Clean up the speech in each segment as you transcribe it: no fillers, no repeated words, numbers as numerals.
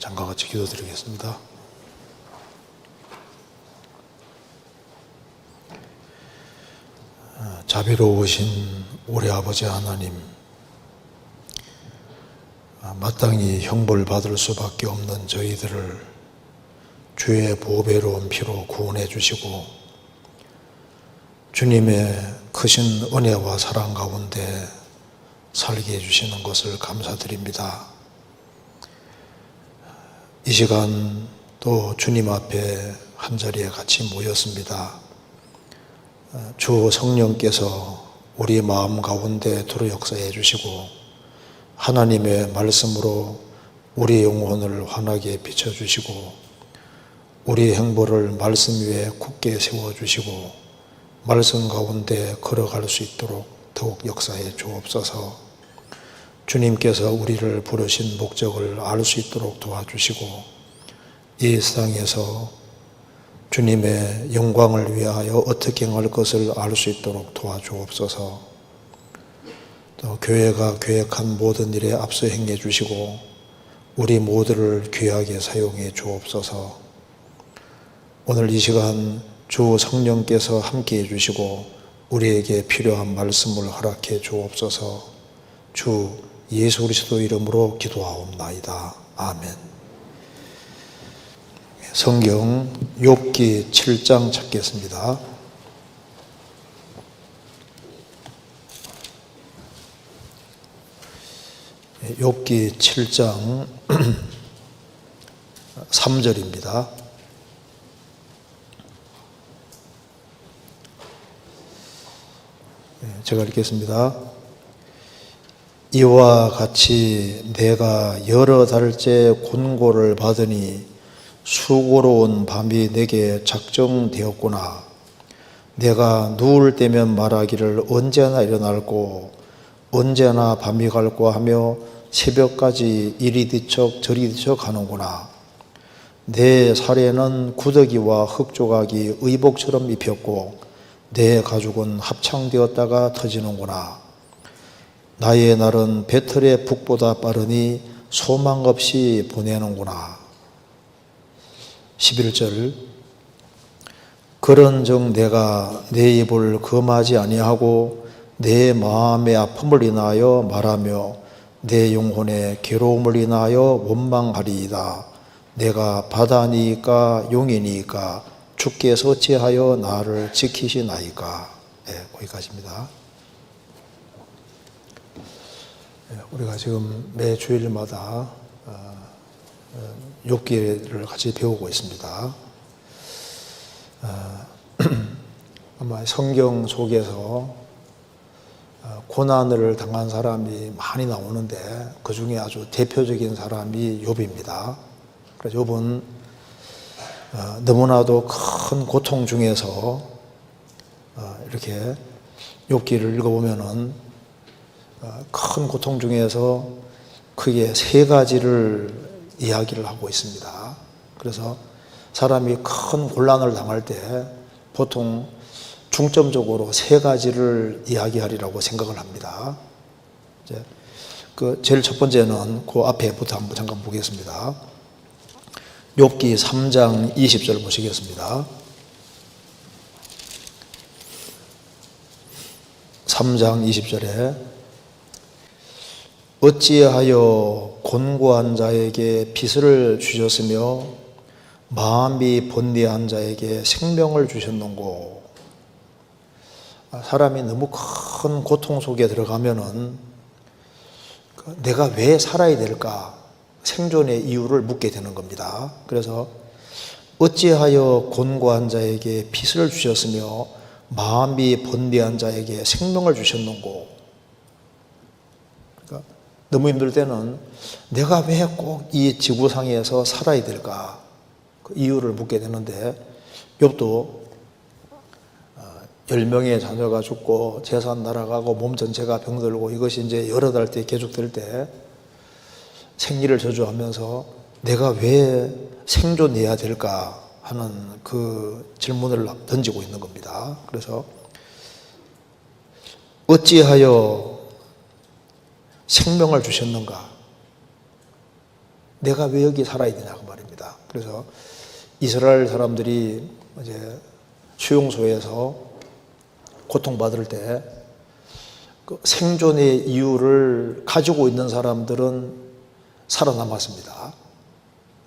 잠깐 같이 기도드리겠습니다. 자비로우신 우리 아버지 하나님, 마땅히 형벌 받을 수밖에 없는 저희들을 주의 보배로운 피로 구원해 주시고 주님의 크신 은혜와 사랑 가운데 살게 해주시는 것을 감사드립니다. 이 시간 또 주님 앞에 한자리에 같이 모였습니다. 주 성령께서 우리 마음 가운데 두루 역사해 주시고 하나님의 말씀으로 우리 영혼을 환하게 비춰주시고 우리 행보를 말씀 위에 굳게 세워주시고 말씀 가운데 걸어갈 수 있도록 더욱 역사해 주옵소서. 주님께서 우리를 부르신 목적을 알 수 있도록 도와주시고 이 세상에서 주님의 영광을 위하여 어떻게 행할 것을 알 수 있도록 도와주옵소서. 또 교회가 계획한 모든 일에 앞서 행해 주시고 우리 모두를 귀하게 사용해 주옵소서. 오늘 이 시간 주 성령께서 함께해 주시고 우리에게 필요한 말씀을 허락해 주옵소서. 주 예수 그리스도 이름으로 기도하옵나이다. 아멘. 성경 욥기 7장 찾겠습니다. 욥기 7장 3절입니다. 제가 읽겠습니다. 이와 같이 내가 여러 달째 곤고를 받으니 수고로운 밤이 내게 작정되었구나. 내가 누울 때면 말하기를 언제나 일어날고 언제나 밤이 갈고 하며 새벽까지 이리 뒤척 저리 뒤척 하는구나. 내 살에는 구더기와 흙조각이 의복처럼 입혔고 내 가죽은 합창되었다가 터지는구나. 나의 날은 배틀의 북보다 빠르니 소망 없이 보내는구나. 11절 그런즉 내가 내 입을 금하지 아니하고 내 마음의 아픔을 인하여 말하며 내 영혼의 괴로움을 인하여 원망하리이다. 내가 바다니까 용이니까 주께서 어찌하여 나를 지키시나이까. 거기까지입니다. 우리가 지금 매 주일마다 욥기를 같이 배우고 있습니다. 아마 성경 속에서 고난을 당한 사람이 많이 나오는데 그 중에 아주 대표적인 사람이 욥입니다. 그래서 욥은 너무나도 큰 고통 중에서 이렇게 욥기를 읽어보면은 큰 고통 중에서 크게 세 가지를 이야기를 하고 있습니다. 그래서 사람이 큰 곤란을 당할 때 보통 중점적으로 세 가지를 이야기하리라고 생각을 합니다. 이제 제일 첫 번째는 그 앞에부터 한번 잠깐 보겠습니다. 욥기 3장 20절 보시겠습니다. 3장 20절에 어찌하여 곤고한 자에게 빚을 주셨으며 마음이 번뇌한 자에게 생명을 주셨는고. 사람이 너무 큰 고통 속에 들어가면은 내가 왜 살아야 될까? 생존의 이유를 묻게 되는 겁니다. 그래서 어찌하여 곤고한 자에게 빚을 주셨으며 마음이 번뇌한 자에게 생명을 주셨는고. 그러니까 너무 힘들 때는 내가 왜 꼭 이 지구상에서 살아야 될까? 그 이유를 묻게 되는데 욥도 10명의 자녀가 죽고 재산 날아가고 몸 전체가 병들고 이것이 이제 여러 달째 계속될 때 생리를 저주하면서 내가 왜 생존해야 될까 하는 그 질문을 던지고 있는 겁니다. 그래서 어찌하여 생명을 주셨는가? 내가 왜 여기 살아야 되냐고 말입니다. 그래서 이스라엘 사람들이 이제 수용소에서 고통받을 때 그 생존의 이유를 가지고 있는 사람들은 살아남았습니다.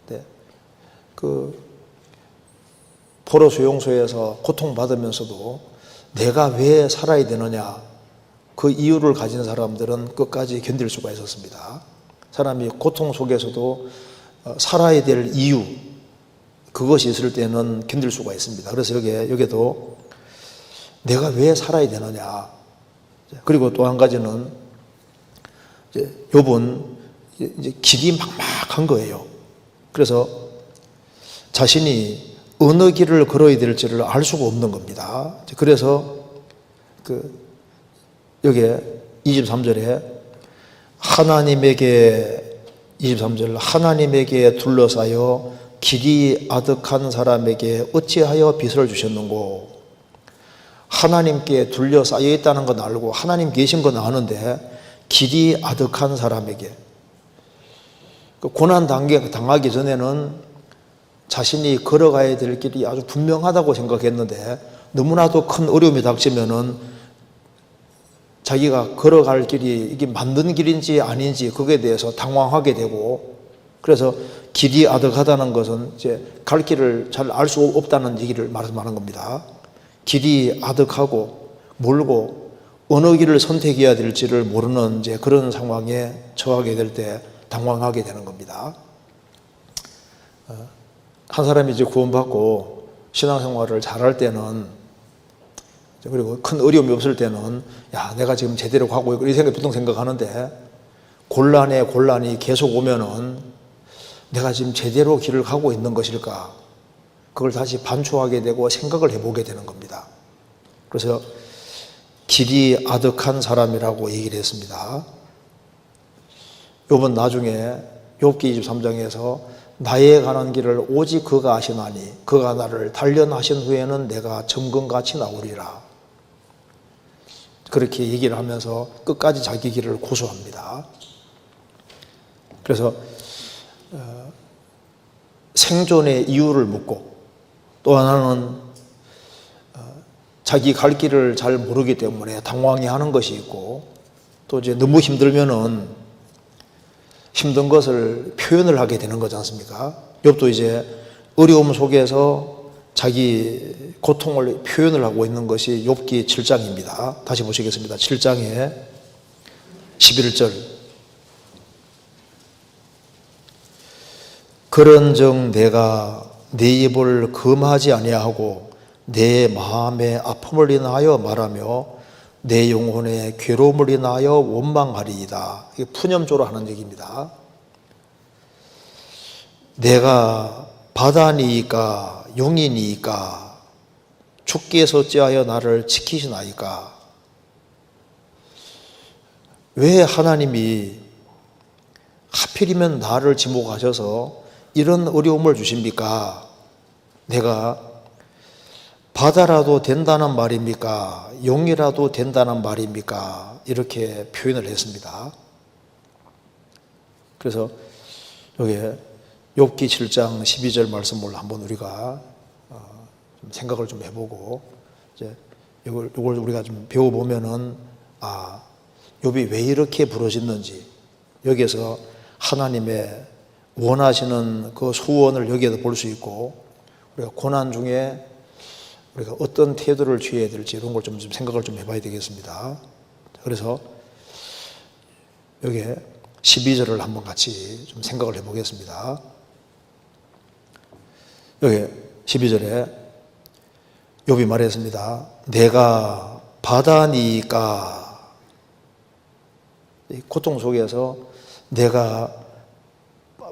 네. 그 포로 수용소에서 고통받으면서도 내가 왜 살아야 되느냐, 그 이유를 가진 사람들은 끝까지 견딜 수가 있었습니다. 사람이 고통 속에서도 살아야 될 이유, 그것이 있을 때는 견딜 수가 있습니다. 그래서 여기도 내가 왜 살아야 되느냐. 그리고 또 한 가지는 욥은 이제 길이 막막한 거예요. 그래서 자신이 어느 길을 걸어야 될지를 알 수가 없는 겁니다. 그래서 여기에 23절에 하나님에게 둘러싸여 길이 아득한 사람에게 어찌하여 빛을 주셨는고. 하나님께 둘러싸여 있다는 건 알고 하나님 계신 건 아는데 길이 아득한 사람에게, 고난 당하기 전에는 자신이 걸어가야 될 길이 아주 분명하다고 생각했는데 너무나도 큰 어려움이 닥치면은 자기가 걸어갈 길이 이게 맞는 길인지 아닌지 그거에 대해서 당황하게 되고, 그래서 길이 아득하다는 것은 이제 갈 길을 잘 알 수 없다는 얘기를 말하는 겁니다. 길이 아득하고 멀고 어느 길을 선택해야 될지를 모르는 이제 그런 상황에 처하게 될 때 당황하게 되는 겁니다. 한 사람이 이제 구원받고 신앙생활을 잘할 때는, 그리고 큰 어려움이 없을 때는 야, 내가 지금 제대로 가고 있고 이 생각이 보통 생각하는데, 곤란에 곤란이 계속 오면은 내가 지금 제대로 길을 가고 있는 것일까? 그걸 다시 반추하게 되고 생각을 해보게 되는 겁니다. 그래서 길이 아득한 사람이라고 얘기를 했습니다. 욥은 나중에 욥기 23장에서 나의 가는 길을 오직 그가 아시나니 그가 나를 단련하신 후에는 내가 점검같이 나오리라. 그렇게 얘기를 하면서 끝까지 자기 길을 고수합니다. 그래서 생존의 이유를 묻고, 또 하나는 자기 갈 길을 잘 모르기 때문에 당황해하는 것이 있고, 또 이제 너무 힘들면은 힘든 것을 표현을 하게 되는 거지 않습니까? 욥도 이제 어려움 속에서 자기 고통을 표현을 하고 있는 것이 욥기 7장입니다. 다시 보시겠습니다. 7장에 11절. 그런즉 내가 내 입을 금하지 아니하고 내 마음의 아픔을 인하여 말하며 내 영혼의 괴로움을 인하여 원망하리이다. 이게 푸념조로 하는 얘기입니다. 내가 바다니이까 용이니이까 주께서 어찌하여 나를 지키시나이까. 왜 하나님이 하필이면 나를 지목하셔서 이런 어려움을 주십니까? 내가 바다라도 된다는 말입니까? 용이라도 된다는 말입니까? 이렇게 표현을 했습니다. 그래서 여기에 욥기 7장 12절 말씀을 한번 우리가 좀 생각을 좀 해보고, 이제 이걸 우리가 좀 배워보면은 욥이 왜 이렇게 부르짖는지, 여기에서 하나님의 원하시는 그 소원을 여기에도 볼 수 있고, 우리가 고난 중에 우리가 어떤 태도를 취해야 될지 이런 걸 좀 생각을 좀 해봐야 되겠습니다. 그래서 여기에 12절을 한번 같이 좀 생각을 해보겠습니다. 여기 12절에 욥이 말했습니다. 내가 바다니까, 고통 속에서 내가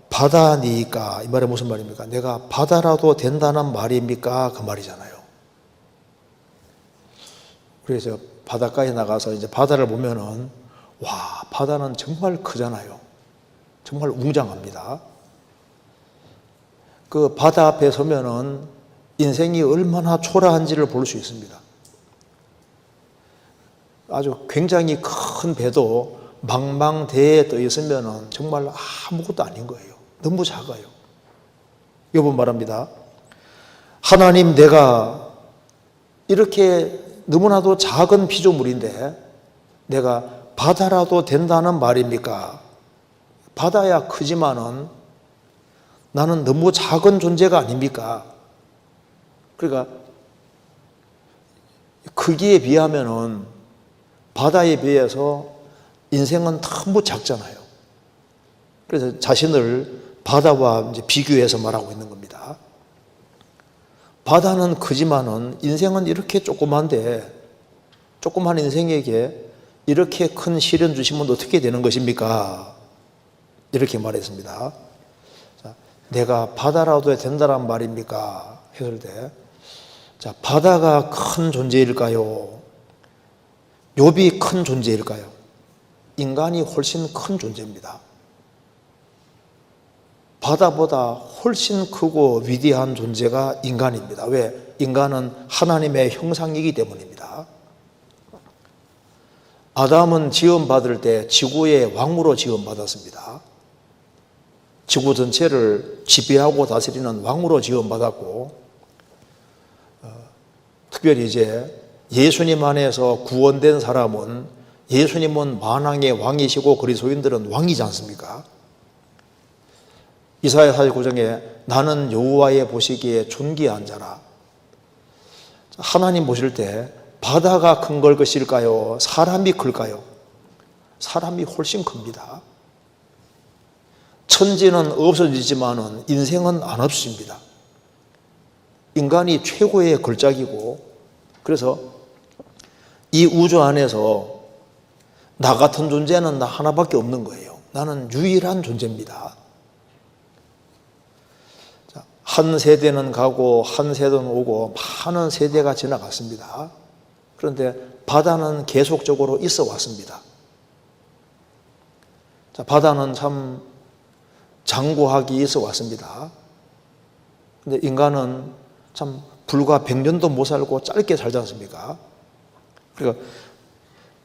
바다니까, 이 말이 무슨 말입니까? 내가 바다라도 된다는 말입니까? 그 말이잖아요. 그래서 바닷가에 나가서 이제 바다를 보면은, 와, 바다는 정말 크잖아요. 정말 웅장합니다. 그 바다 앞에 서면은 인생이 얼마나 초라한지를 볼 수 있습니다. 아주 굉장히 큰 배도 망망대해에 떠 있으면은 정말 아무것도 아닌 거예요. 너무 작아요. 여러분 말합니다. 하나님, 내가 이렇게 너무나도 작은 피조물인데 내가 바다라도 된다는 말입니까? 바다야 크지만은 나는 너무 작은 존재가 아닙니까? 그러니까 크기에 비하면은 바다에 비해서 인생은 너무 작잖아요. 그래서 자신을 바다와 이제 비교해서 말하고 있는 겁니다. 바다는 크지만은 인생은 이렇게 조그만데 조그만 인생에게 이렇게 큰 시련 주시면 어떻게 되는 것입니까? 이렇게 말했습니다. 자, 내가 바다라도 된다란 말입니까? 했을 때, 자, 바다가 큰 존재일까요? 욥이 큰 존재일까요? 인간이 훨씬 큰 존재입니다. 바다보다 훨씬 크고 위대한 존재가 인간입니다. 왜? 인간은 하나님의 형상이기 때문입니다. 아담은 지음받을 때 지구의 왕으로 지음받았습니다. 지구 전체를 지배하고 다스리는 왕으로 지음받았고, 특별히 이제 예수님 안에서 구원된 사람은, 예수님은 만왕의 왕이시고 그리스도인들은 왕이지 않습니까? 이사야 49장에 나는 여호와의 보시기에 존귀한 자라. 하나님 보실 때 바다가 큰 걸 것일까요? 사람이 클까요? 사람이 훨씬 큽니다. 천지는 없어지지만은 인생은 안 없습니다. 인간이 최고의 걸작이고, 그래서 이 우주 안에서 나 같은 존재는 나 하나밖에 없는 거예요. 나는 유일한 존재입니다. 한 세대는 가고 한 세대는 오고 많은 세대가 지나갔습니다. 그런데 바다는 계속적으로 있어 왔습니다. 자, 바다는 참 장구하기 있어 왔습니다. 근데 인간은 참 불과 100년도 못 살고 짧게 살지 않습니까? 그러니까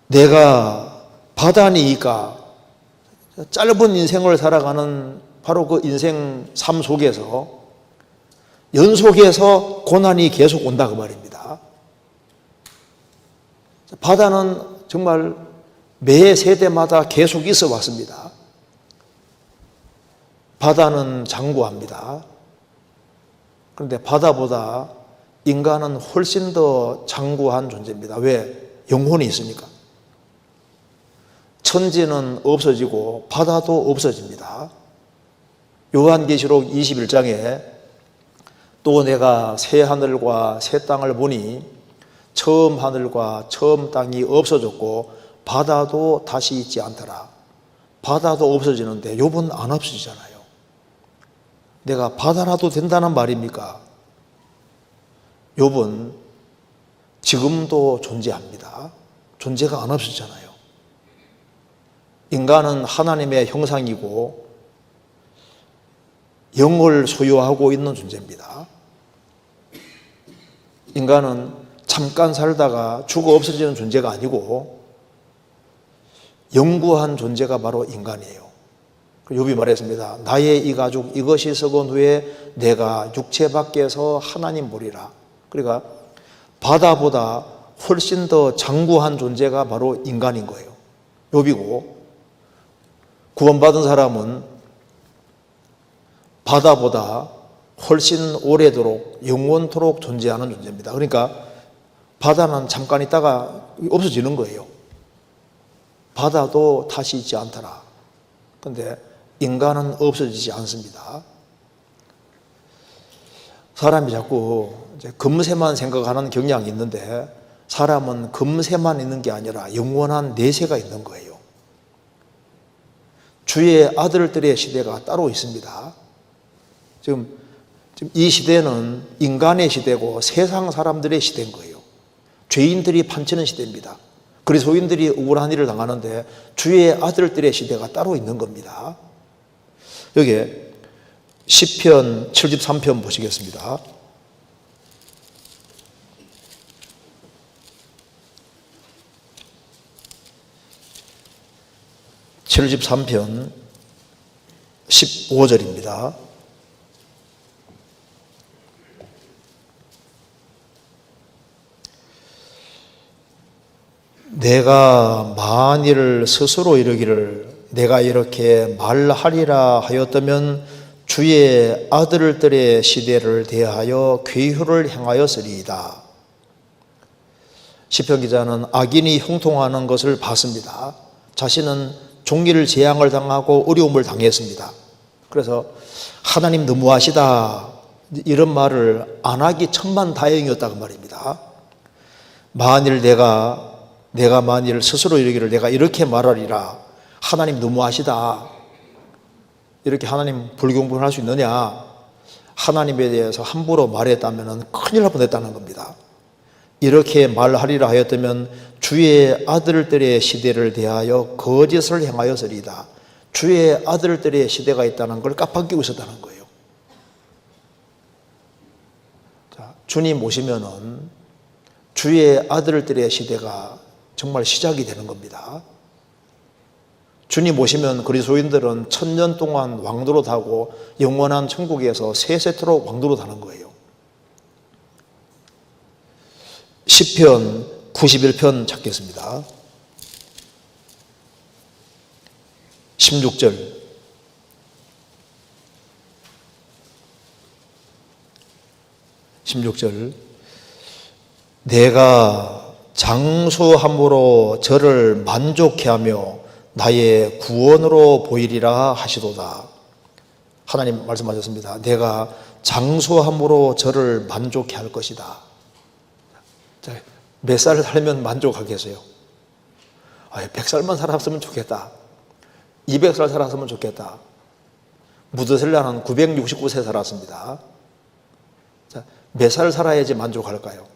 내가 바다니까 짧은 인생을 살아가는 바로 그 인생 삶 속에서 연속해서 고난이 계속 온다 그 말입니다. 바다는 정말 매 세대마다 계속 있어 왔습니다. 바다는 장구합니다. 그런데 바다보다 인간은 훨씬 더 장구한 존재입니다. 왜? 영혼이 있으니까. 천지는 없어지고 바다도 없어집니다. 요한계시록 21장에 또 내가 새 하늘과 새 땅을 보니 처음 하늘과 처음 땅이 없어졌고 바다도 다시 있지 않더라. 바다도 없어지는데 욥은 안 없어지잖아요. 내가 바다라도 된다는 말입니까? 욥은 지금도 존재합니다. 존재가 안 없어지잖아요. 인간은 하나님의 형상이고 영을 소유하고 있는 존재입니다. 인간은 잠깐 살다가 죽어 없어지는 존재가 아니고 영구한 존재가 바로 인간이에요. 욥이 말했습니다. 나의 이 가죽 이것이 썩은 후에 내가 육체 밖에서 하나님 보리라. 그러니까 바다보다 훨씬 더 장구한 존재가 바로 인간인 거예요. 욥이고 구원받은 사람은 바다보다 훨씬 오래도록 영원토록 존재하는 존재입니다. 그러니까 바다는 잠깐 있다가 없어지는 거예요. 바다도 다시 있지 않더라. 그런데 인간은 없어지지 않습니다. 사람이 자꾸 이제 금세만 생각하는 경향이 있는데 사람은 금세만 있는 게 아니라 영원한 내세가 있는 거예요. 주의 아들들의 시대가 따로 있습니다. 지금 이 시대는 인간의 시대고 세상 사람들의 시대인 거예요. 죄인들이 판치는 시대입니다. 그리스도인들이 억울한 일을 당하는데 주의 아들들의 시대가 따로 있는 겁니다. 여기에 시편 73편 보시겠습니다. (73편) 15절입니다. 내가 만일 스스로 이르기를 내가 이렇게 말하리라 하였다면 주의 아들들의 시대를 대하여 괴효를 행하였으리이다. 시편 기자는 악인이 형통하는 것을 봤습니다. 자신은 종일 재앙을 당하고 어려움을 당했습니다. 그래서 하나님 너무하시다 이런 말을 안 하기 천만다행이었다고 말입니다. 만일 내가 만일 스스로 이르기를 내가 이렇게 말하리라 하나님 너무하시다 이렇게 하나님 불경불할 수 있느냐, 하나님에 대해서 함부로 말했다면 큰일 날 뻔했다는 겁니다. 이렇게 말하리라 하였다면 주의 아들들의 시대를 대하여 거짓을 행하였으리이다. 주의 아들들의 시대가 있다는 걸 깜빡이고 있었다는 거예요. 자, 주님 오시면은 주의 아들들의 시대가 정말 시작이 되는 겁니다. 주님 오시면 그리스도인들은 1000년 동안 왕도로 타고 영원한 천국에서 세 세트로 왕도로 타는 거예요. 시편 91편 찾겠습니다. 16절. 내가 장수함으로 저를 만족해 하며 나의 구원으로 보이리라 하시도다. 하나님 말씀하셨습니다. 내가 장수함으로 저를 만족해 할 것이다. 몇 살 살면 만족하겠어요? 100살만 살았으면 좋겠다. 200살 살았으면 좋겠다. 무드셀라는 969세 살았습니다. 몇 살 살아야지 만족할까요?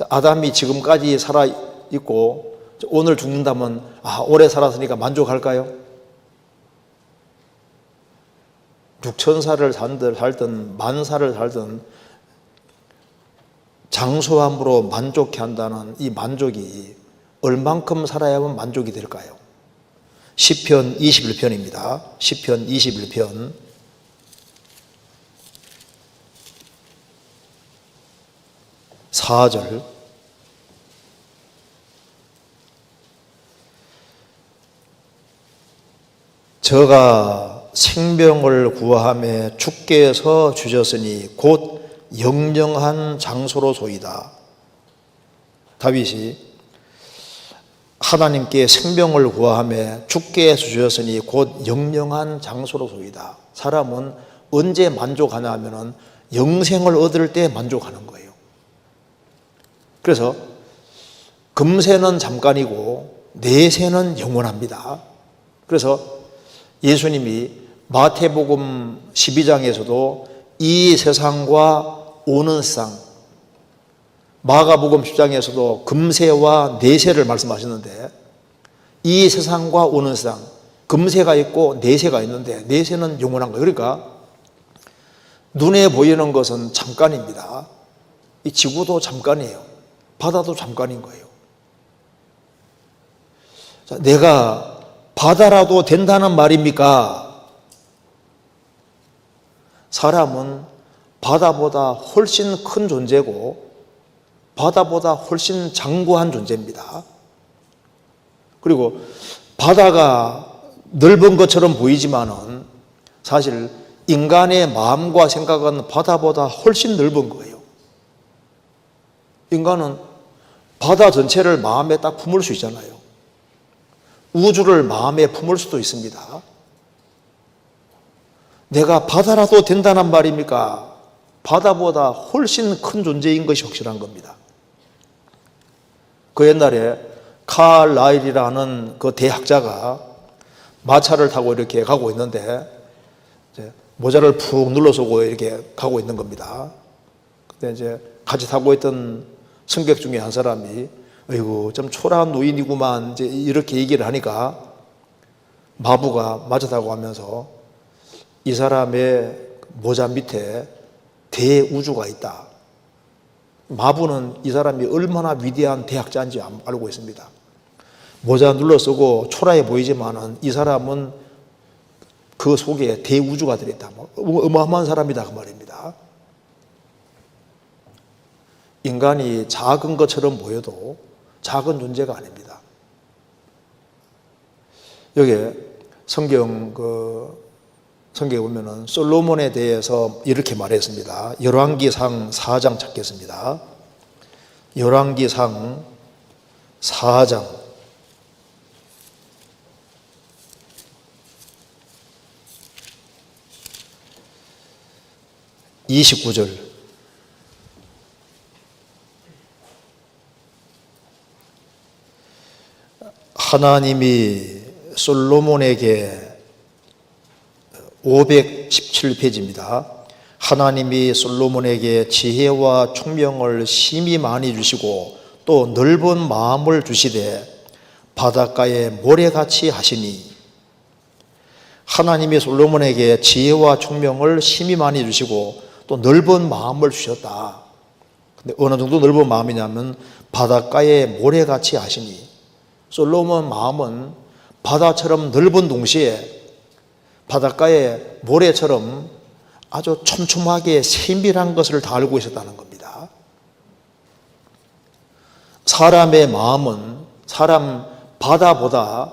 아담이 지금까지 살아있고 오늘 죽는다면 오래 살았으니까 만족할까요? 6000살을 살든 10,000살을 살든 장수함으로 만족해 한다는 이 만족이 얼만큼 살아야만 만족이 될까요? 시편 21편입니다. 시편 21편 4절. 저가 생명을 구하며 주께서 주셨으니 곧 영영한 장소로소이다. 다윗이 하나님께 생명을 구하며 주께서 주셨으니 곧 영영한 장소로소이다. 사람은 언제 만족하냐 하면은 영생을 얻을 때 만족하는 거예요. 그래서 금세는 잠깐이고 내세는 영원합니다. 그래서 예수님이 마태복음 12장에서도 이 세상과 오는 세상, 마가복음 10장에서도 금세와 내세를 말씀하셨는데 이 세상과 오는 세상, 금세가 있고 내세가 있는데 내세는 영원한 거예요. 그러니까 눈에 보이는 것은 잠깐입니다. 이 지구도 잠깐이에요. 바다도 잠깐인 거예요. 자, 내가 바다라도 된다는 말입니까? 사람은 바다보다 훨씬 큰 존재고 바다보다 훨씬 장구한 존재입니다. 그리고 바다가 넓은 것처럼 보이지만은 사실 인간의 마음과 생각은 바다보다 훨씬 넓은 거예요. 인간은 바다 전체를 마음에 딱 품을 수 있잖아요. 우주를 마음에 품을 수도 있습니다. 내가 바다라도 된다는 말입니까? 바다보다 훨씬 큰 존재인 것이 확실한 겁니다. 그 옛날에 칼라일이라는 그 대학자가 마차를 타고 이렇게 가고 있는데 모자를 푹 눌러서고 이렇게 가고 있는 겁니다. 근데 이제 같이 타고 있던 승객 중에 한 사람이 아이고 좀 초라한 노인이구만 이제 이렇게 얘기를 하니까 마부가 마차 타고 가면서 이 사람의 모자 밑에 대우주가 있다. 마부는 이 사람이 얼마나 위대한 대학자인지 알고 있습니다. 모자 눌러 쓰고 초라해 보이지만은 이 사람은 그 속에 대우주가 들어있다. 어마어마한 사람이다 그 말입니다. 인간이 작은 것처럼 보여도 작은 존재가 아닙니다. 여기에 성경에 보면은 솔로몬에 대해서 이렇게 말했습니다. 열왕기상 4장 찾겠습니다. 열왕기상 4장 29절. 하나님이 솔로몬에게 517페이지입니다. 하나님이 솔로몬에게 지혜와 총명을 심히 많이 주시고 또 넓은 마음을 주시되 바닷가에 모래같이 하시니, 하나님이 솔로몬에게 지혜와 총명을 심히 많이 주시고 또 넓은 마음을 주셨다. 근데 어느 정도 넓은 마음이냐면 바닷가에 모래같이 하시니, 솔로몬 마음은 바다처럼 넓은 동시에 바닷가의 모래처럼 아주 촘촘하게 세밀한 것을 다 알고 있었다는 겁니다. 사람의 마음은 바다보다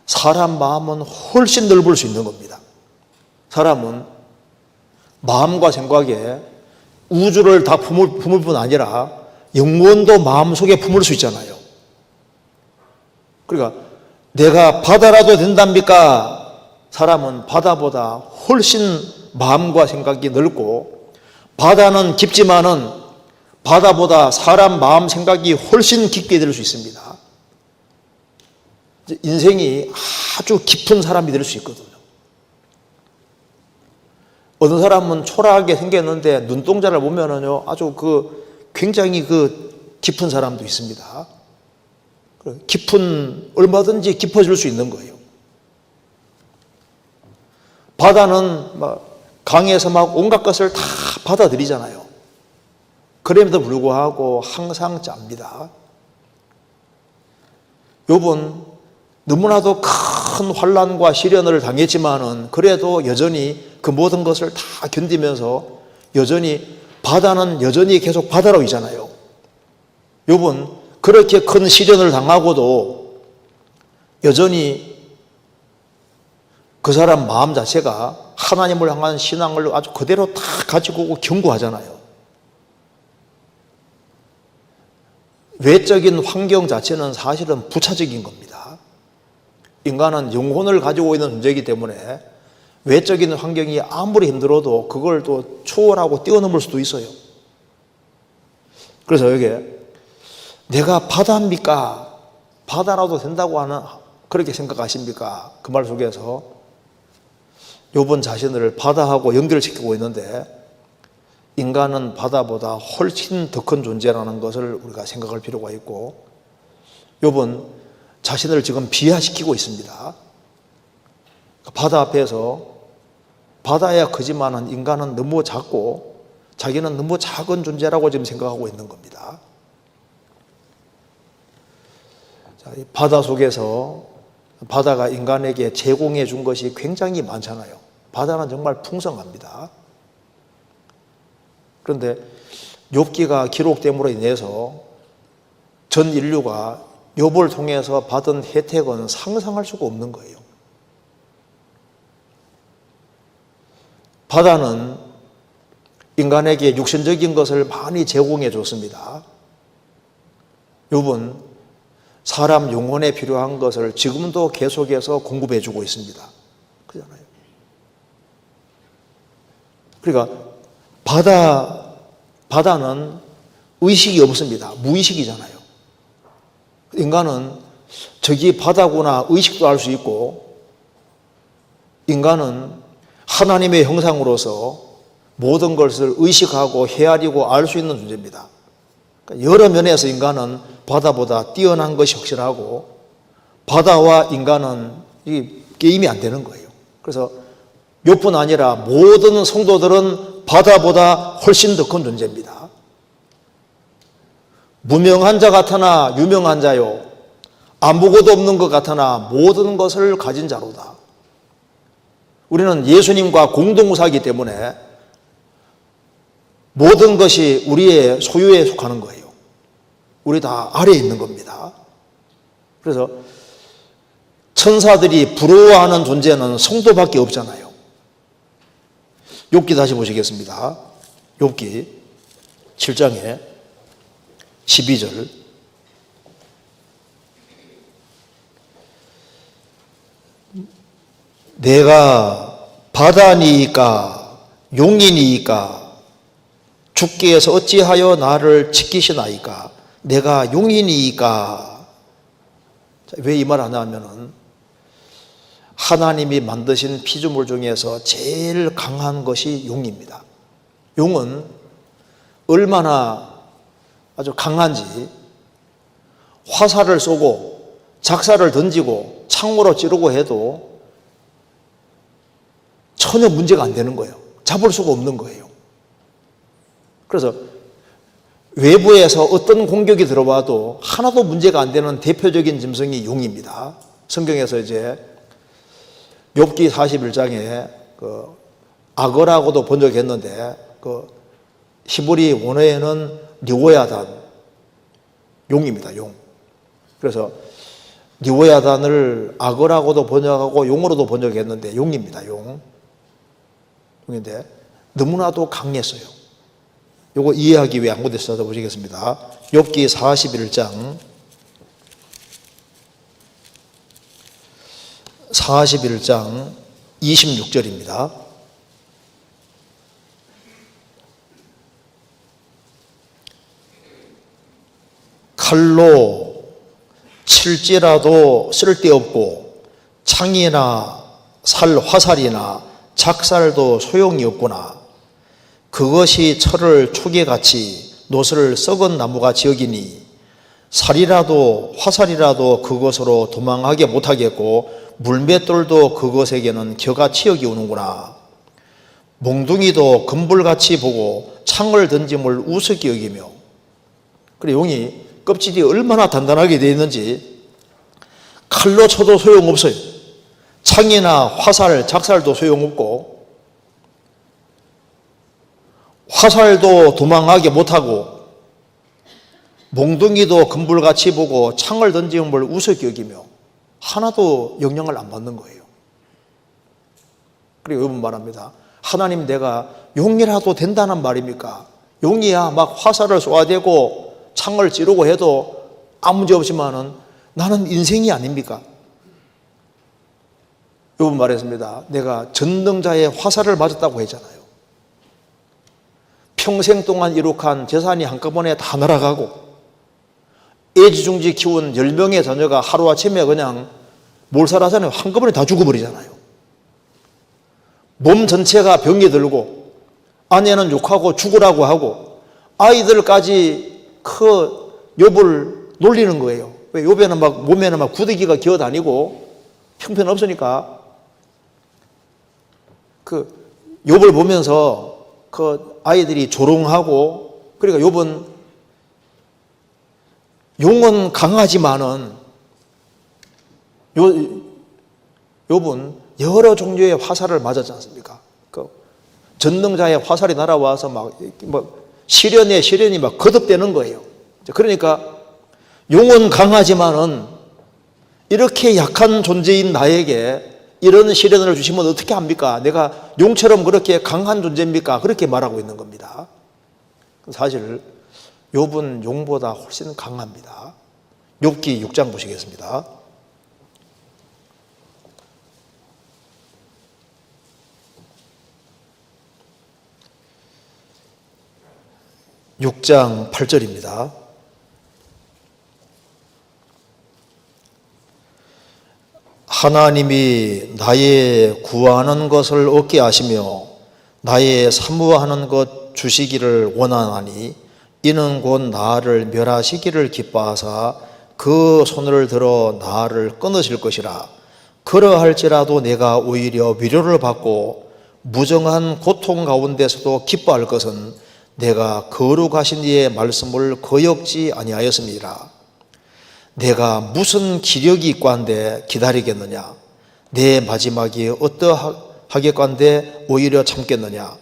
사람 마음은 훨씬 넓을 수 있는 겁니다. 사람은 마음과 생각에 우주를 다 품을 뿐 아니라 영혼도 마음속에 품을 수 있잖아요. 그러니까 내가 바다라도 된답니까? 사람은 바다보다 훨씬 마음과 생각이 넓고, 바다는 깊지만은 바다보다 사람 마음 생각이 훨씬 깊게 될 수 있습니다. 인생이 아주 깊은 사람이 될 수 있거든요. 어떤 사람은 초라하게 생겼는데 눈동자를 보면은요 아주 굉장히 깊은 사람도 있습니다. 얼마든지 깊어질 수 있는 거예요. 바다는 강에서 온갖 것을 다 받아들이잖아요. 그럼에도 불구하고 항상 짭니다. 욥은 너무나도 큰 환난과 시련을 당했지만은 그래도 여전히 그 모든 것을 다 견디면서 바다는 여전히 계속 바다로 있잖아요. 욥은 그렇게 큰 시련을 당하고도 여전히 그 사람 마음 자체가 하나님을 향한 신앙을 아주 그대로 다 가지고 오고 견고하잖아요. 외적인 환경 자체는 사실은 부차적인 겁니다. 인간은 영혼을 가지고 있는 존재이기 때문에 외적인 환경이 아무리 힘들어도 그걸 또 초월하고 뛰어넘을 수도 있어요. 그래서 여기에 내가 바다입니까? 바다라도 된다고 그렇게 생각하십니까? 그 말 속에서 욥은 자신을 바다하고 연결시키고 있는데, 인간은 바다보다 훨씬 더 큰 존재라는 것을 우리가 생각할 필요가 있고, 욥은 자신을 지금 비하시키고 있습니다. 바다 앞에서 바다야 크지만은 인간은 너무 작고 자기는 너무 작은 존재라고 지금 생각하고 있는 겁니다. 이 바다 속에서 바다가 인간에게 제공해 준 것이 굉장히 많잖아요. 바다는 정말 풍성합니다. 그런데 욥기가 기록됨으로 인해서 전 인류가 욥을 통해서 받은 혜택은 상상할 수가 없는 거예요. 바다는 인간에게 육신적인 것을 많이 제공해 줬습니다. 욥은 사람 영혼에 필요한 것을 지금도 계속해서 공급해 주고 있습니다. 그렇잖아요. 그러니까 바다는 의식이 없습니다. 무의식이잖아요. 인간은 저기 바다구나 의식도 할 수 있고, 인간은 하나님의 형상으로서 모든 것을 의식하고 헤아리고 알 수 있는 존재입니다. 여러 면에서 인간은 바다보다 뛰어난 것이 확실하고, 바다와 인간은 게임이 안 되는 거예요. 그래서 욥뿐 아니라 모든 성도들은 바다보다 훨씬 더 큰 존재입니다. 무명한 자 같으나 유명한 자요, 아무것도 없는 것 같으나 모든 것을 가진 자로다. 우리는 예수님과 공동사이기 때문에 모든 것이 우리의 소유에 속하는 거예요. 우리 다 아래에 있는 겁니다. 그래서 천사들이 부러워하는 존재는 성도밖에 없잖아요. 욥기 다시 보시겠습니다. 욥기 7장에 12절. 내가 바다니이까 용이니이까 주께서 어찌하여 나를 지키시나이까. 내가 용이니이까. 왜 이 말 하냐 하면은 하나님이 만드신 피조물 중에서 제일 강한 것이 용입니다. 용은 얼마나 아주 강한지 화살을 쏘고 작사를 던지고 창으로 찌르고 해도 전혀 문제가 안 되는 거예요. 잡을 수가 없는 거예요. 그래서 외부에서 어떤 공격이 들어와도 하나도 문제가 안 되는 대표적인 짐승이 용입니다. 성경에서 이제 욥기 41장에 그 악어라고도 번역했는데 그 히브리 원어에는 리오야단 용입니다. 용. 그래서 리오야단을 악어라고도 번역하고 용으로도 번역했는데 용입니다. 용인데 너무나도 강했어요. 요거 이해하기 위해 한 군데 찾아보시겠습니다. 욥기 41장 26절입니다. 칼로 칠지라도 쓸데없고 창이나 살 화살이나 작살도 소용이 없구나. 그것이 철을 초계같이 노스를 썩은 나무같이 여기니 살이라도 화살이라도 그것으로 도망하게 못하겠고 물맷돌도 그것에게는 겨같이 여기오는구나. 몽둥이도 금불같이 보고 창을 던짐을 우습게 여기며. 그래 용이 껍질이 얼마나 단단하게 되어 있는지 칼로 쳐도 소용없어요. 창이나 화살, 작살도 소용없고 화살도 도망하게 못하고 몽둥이도 금불같이 보고 창을 던짐을 우습게 여기며 하나도 영향을 안 받는 거예요. 그리고 여러분 말합니다. 하나님 내가 용이라도 된다는 말입니까? 용이야 막 화살을 쏘아대고 창을 찌르고 해도 아무 문제 없지만은 나는 인생이 아닙니까? 여러분 말했습니다. 내가 전능자의 화살을 맞았다고 했잖아요. 평생 동안 이룩한 재산이 한꺼번에 다 날아가고 애지중지 키운 10명의 자녀가 하루아침에 그냥 몰살하잖아요. 한꺼번에 다 죽어버리잖아요. 몸 전체가 병이 들고 아내는 욕하고 죽으라고 하고 아이들까지 욥을 놀리는 거예요. 왜 욥에는 막 몸에는 막 구더기가 기어다니고 형편없으니까 그 욥을 보면서 그 아이들이 조롱하고 그러니까 욥은 용은 강하지만은 욥은 여러 종류의 화살을 맞았지 않습니까? 그 전능자의 화살이 날아와서 막 시련이 막 거듭되는 거예요. 그러니까 용은 강하지만은 이렇게 약한 존재인 나에게 이런 시련을 주시면 어떻게 합니까? 내가 용처럼 그렇게 강한 존재입니까? 그렇게 말하고 있는 겁니다. 사실 욥은 용보다 훨씬 강합니다. 욥기 6장 보시겠습니다. 6장 8절입니다. 하나님이 나의 구하는 것을 얻게 하시며 나의 사모하는 것 주시기를 원하나니 이는 곧 나를 멸하시기를 기뻐하사 그 손을 들어 나를 끊으실 것이라. 그러할지라도 내가 오히려 위로를 받고 무정한 고통 가운데서도 기뻐할 것은 내가 거룩하신 이의 말씀을 거역지 아니하였습니다. 내가 무슨 기력이 있고 한데 기다리겠느냐? 내 마지막이 하겠건대 오히려 참겠느냐?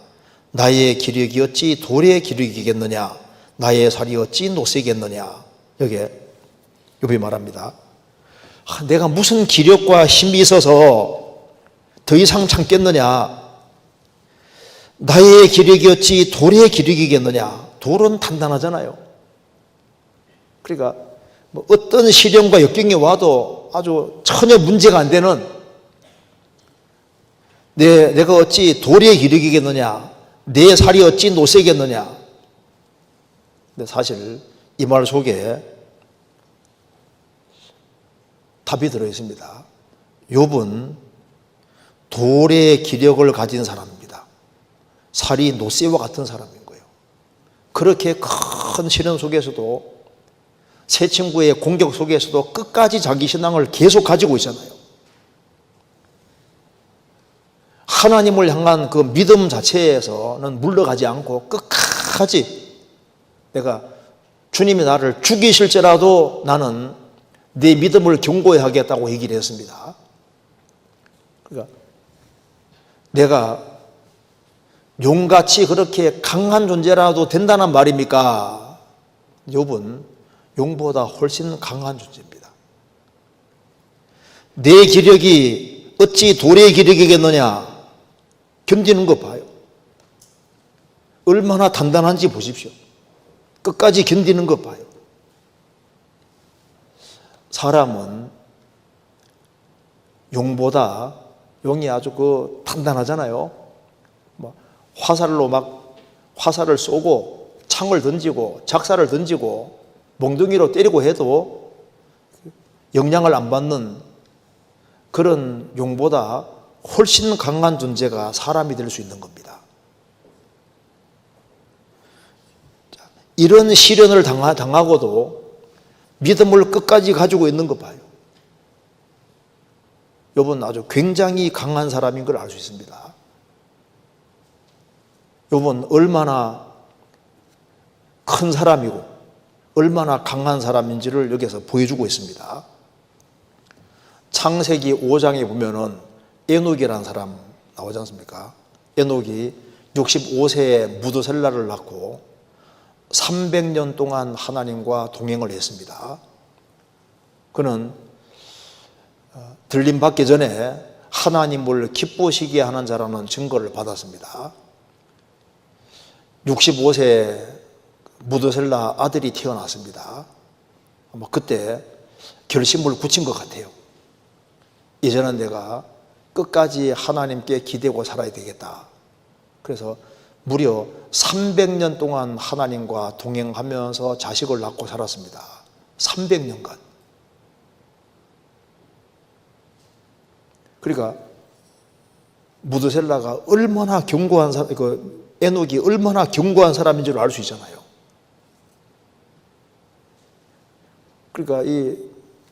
나의 기력이 어찌 돌의 기력이겠느냐? 나의 살이 어찌 노쇠겠느냐? 여기에 욥이 말합니다. 내가 무슨 기력과 힘이 있어서 더 이상 참겠느냐? 나의 기력이 어찌 돌의 기력이겠느냐? 돌은 단단하잖아요. 그러니까 뭐 어떤 시련과 역경이 와도 아주 전혀 문제가 안 되는, 내가 어찌 돌의 기력이겠느냐? 내 살이 어찌 노쇠겠느냐? 근데 사실 이 말 속에 답이 들어 있습니다. 욥은 돌의 기력을 가진 사람입니다. 살이 노쇠와 같은 사람인 거예요. 그렇게 큰 시련 속에서도, 새 친구의 공격 속에서도 끝까지 자기 신앙을 계속 가지고 있잖아요. 하나님을 향한 그 믿음 자체에서는 물러가지 않고 끝까지 내가 주님이 나를 죽이실지라도 나는 내 믿음을 견고히 하겠다고 얘기를 했습니다. 그러니까 내가 용같이 그렇게 강한 존재라도 된다는 말입니까? 욥은 용보다 훨씬 강한 존재입니다. 내 기력이 어찌 돌의 기력이겠느냐? 견디는 거 봐요. 얼마나 단단한지 보십시오. 끝까지 견디는 거 봐요. 사람은 용보다, 용이 아주 단단하잖아요. 화살을 쏘고 창을 던지고 작사를 던지고 몽둥이로 때리고 해도 영향을 안 받는 그런 용보다 훨씬 강한 존재가 사람이 될 수 있는 겁니다. 이런 시련을 당하고도 믿음을 끝까지 가지고 있는 거 봐요. 욥은 아주 굉장히 강한 사람인 걸 알 수 있습니다. 욥은 얼마나 큰 사람이고 얼마나 강한 사람인지를 여기서 보여주고 있습니다. 창세기 5장에 보면은 에녹이라는 사람 나오지 않습니까? 에녹이 65세에 무드셀라를 낳고 300년 동안 하나님과 동행을 했습니다. 그는 들림 받기 전에 하나님을 기쁘시게 하는 자라는 증거를 받았습니다. 65세 무드셀라 아들이 태어났습니다. 아마 그때 결심을 굳힌 것 같아요. 이제는 내가 끝까지 하나님께 기대고 살아야 되겠다. 그래서 무려 300년 동안 하나님과 동행하면서 자식을 낳고 살았습니다. 300년간. 그러니까 무드셀라가 얼마나 견고한 사람, 에녹이 얼마나 견고한 사람인 줄 알 수 있잖아요. 그러니까 이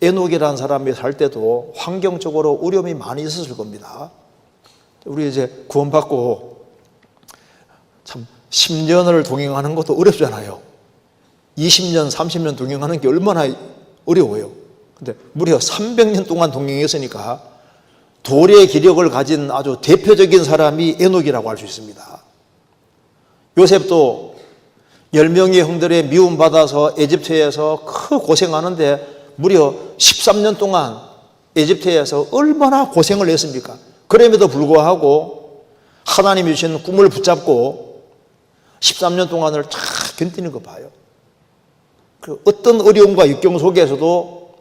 에녹이라는 사람이 살 때도 환경적으로 어려움이 많이 있었을 겁니다. 우리 이제 구원받고 참 10년을 동행하는 것도 어렵잖아요. 20년, 30년 동행하는 게 얼마나 어려워요. 근데 무려 300년 동안 동행했으니까 돌의 기력을 가진 아주 대표적인 사람이 에녹이라고 할 수 있습니다. 요셉도 10명의 형들의 미움받아서 에집트에서 큰 고생하는데 무려 13년 동안 에집트에서 얼마나 고생을 했습니까? 그럼에도 불구하고 하나님이 주신 꿈을 붙잡고 13년 동안을 쫙 견디는 거 봐요. 어떤 어려움과 역경 속에서도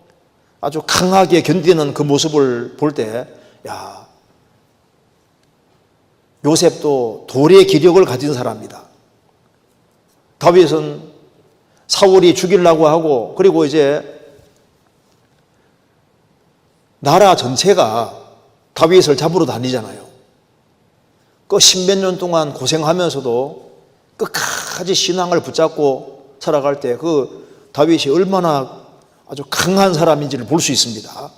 아주 강하게 견디는 그 모습을 볼 때, 야, 요셉도 돌의 기력을 가진 사람이다. 다윗은 사울이 죽이려고 하고, 그리고 이제 나라 전체가 다윗을 잡으러 다니잖아요. 그 십몇 년 동안 고생하면서도 끝까지 신앙을 붙잡고 살아갈 때 그 다윗이 얼마나 아주 강한 사람인지를 볼 수 있습니다.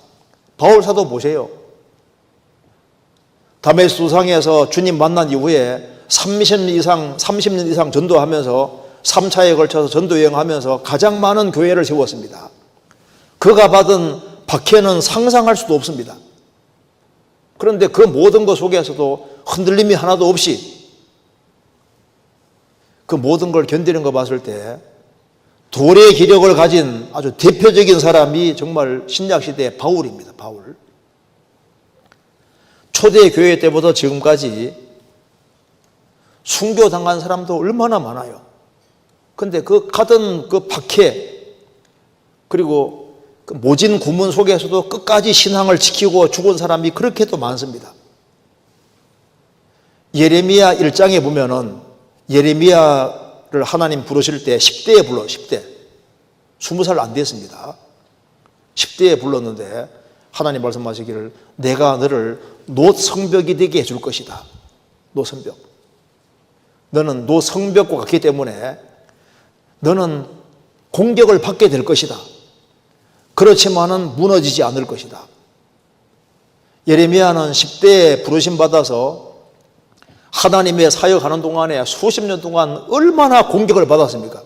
바울사도 보세요. 다메섹 수상에서 주님 만난 이후에 30년 이상 전도하면서 3차에 걸쳐서 전도 여행하면서 가장 많은 교회를 세웠습니다. 그가 받은 박해는 상상할 수도 없습니다. 그런데 그 모든 것 속에서도 흔들림이 하나도 없이 그 모든 걸 견디는 거 봤을 때 돌의 기력을 가진 아주 대표적인 사람이 정말 신약시대의 바울입니다. 바울. 초대교회 때부터 지금까지 순교당한 사람도 얼마나 많아요. 근데 그 가던 그 박해, 그리고 그 모진 구문 속에서도 끝까지 신앙을 지키고 죽은 사람이 그렇게도 많습니다. 예레미야 1장에 보면은 예레미야를 하나님 부르실 때 10대에 불러, 10대. 20살 안 됐습니다. 10대에 불렀는데 하나님 말씀하시기를 내가 너를 노성벽이 되게 해줄 것이다. 노성벽. 너는 노성벽과 같기 때문에 너는 공격을 받게 될 것이다. 그렇지만은 무너지지 않을 것이다. 예레미야는 10대에 부르심 받아서 하나님의 사역하는 동안에 수십 년 동안 얼마나 공격을 받았습니까?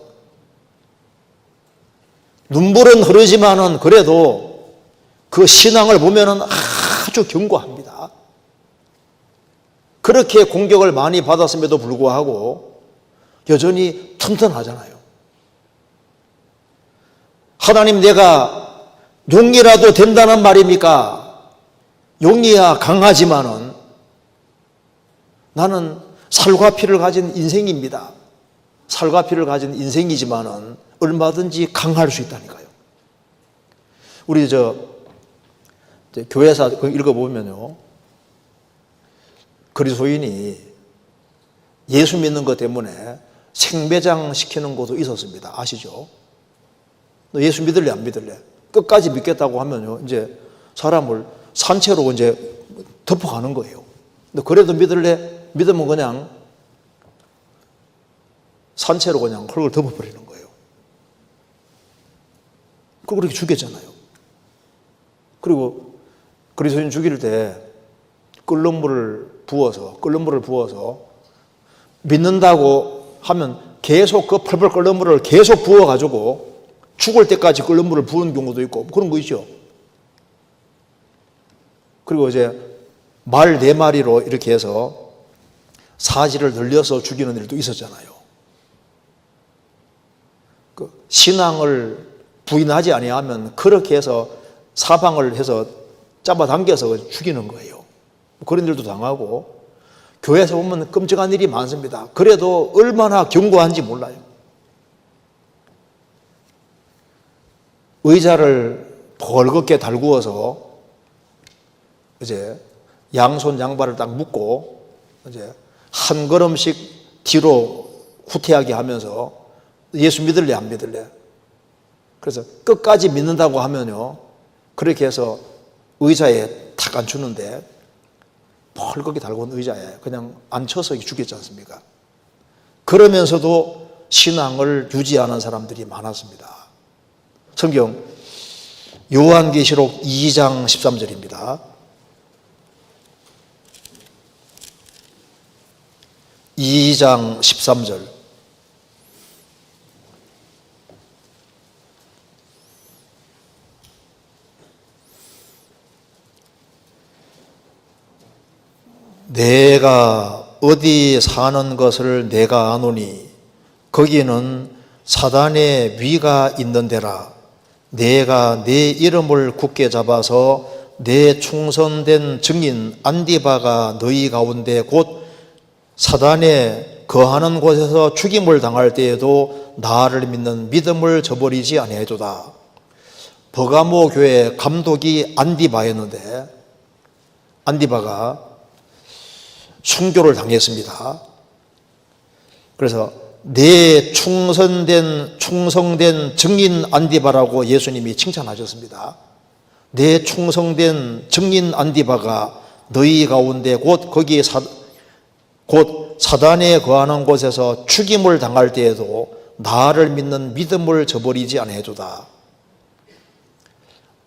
눈물은 흐르지만은 그래도 그 신앙을 보면은 아주 견고합니다. 그렇게 공격을 많이 받았음에도 불구하고 여전히 튼튼하잖아요. 하나님, 내가 용이라도 된다는 말입니까? 용이야 강하지만은 나는 살과 피를 가진 인생입니다. 살과 피를 가진 인생이지만은 얼마든지 강할 수 있다니까요. 우리 교회사 읽어보면요, 그리스도인이 예수 믿는 것 때문에 생매장 시키는 것도 있었습니다. 아시죠? 너 예수 믿을래 안 믿을래? 끝까지 믿겠다고 하면요, 이제 사람을 산채로 이제 덮어가는 거예요. 너 그래도 믿을래? 믿으면 그냥 산채로 그냥 얼굴 덮어버리는 거예요. 그렇게 죽였잖아요. 그리고 그리스도인 죽일 때 끓는 물을 부어서 믿는다고 하면 계속 그 펄펄 끓는 물을 계속 부어가지고 죽을 때까지 끓는 물을 부은 경우도 있고 그런 거 있죠. 그리고 이제 말 4마리로 이렇게 해서 사지를 늘려서 죽이는 일도 있었잖아요. 그 신앙을 부인하지 아니하면 그렇게 해서 사방을 해서 잡아당겨서 죽이는 거예요. 그런 일도 당하고 교회에서 보면 끔찍한 일이 많습니다. 그래도 얼마나 견고한지 몰라요. 의자를 벌겋게 달구어서 이제 양손 양발을 딱 묶고 이제 한 걸음씩 뒤로 후퇴하게 하면서 예수 믿을래 안 믿을래? 그래서 끝까지 믿는다고 하면요, 그렇게 해서 의자에 탁 앉추는데 벌겋게 달고 있는 의자에 그냥 앉혀서 죽였지 않습니까? 그러면서도 신앙을 유지하는 사람들이 많았습니다. 성경 요한계시록 2장 13절입니다. 2장 13절. 내가 어디 사는 것을 내가 아노니 거기는 사단의 위가 있는 데라. 내가 내 이름을 굳게 잡아서 내 충성된 증인 안디바가 너희 가운데 곧 사단에 거하는 곳에서 죽임을 당할 때에도 나를 믿는 믿음을 저버리지 아니하도다. 버가모 교회 감독이 안디바였는데 안디바가 순교를 당했습니다. 그래서 내 충성된 증인 안디바라고 예수님이 칭찬하셨습니다. 내 충성된 증인 안디바가 너희 가운데 곧 사단에 거하는 곳에서 죽임을 당할 때에도 나를 믿는 믿음을 저버리지 아니하도다.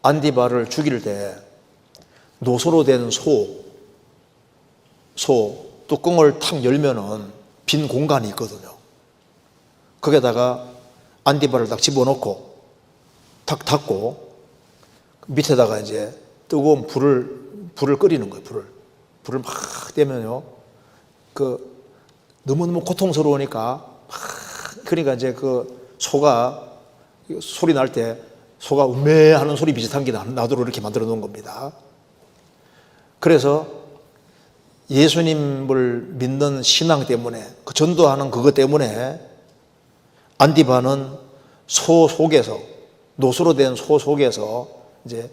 안디바를 죽일 때 노소로 된 소 뚜껑을 탁 열면은 빈 공간이 있거든요. 거기에다가 안디바를 딱 집어넣고 탁 닫고 밑에다가 이제 뜨거운 불을 끓이는 거예요. 불을 막 떼면요, 너무너무 고통스러우니까 그러니까 이제 소가 소리 날 때 소가 음메하는 소리 비슷한 게 나도록 이렇게 만들어 놓은 겁니다. 그래서 예수님을 믿는 신앙 때문에, 전도하는 그것 때문에 안디바는 노수로 된 소 속에서 이제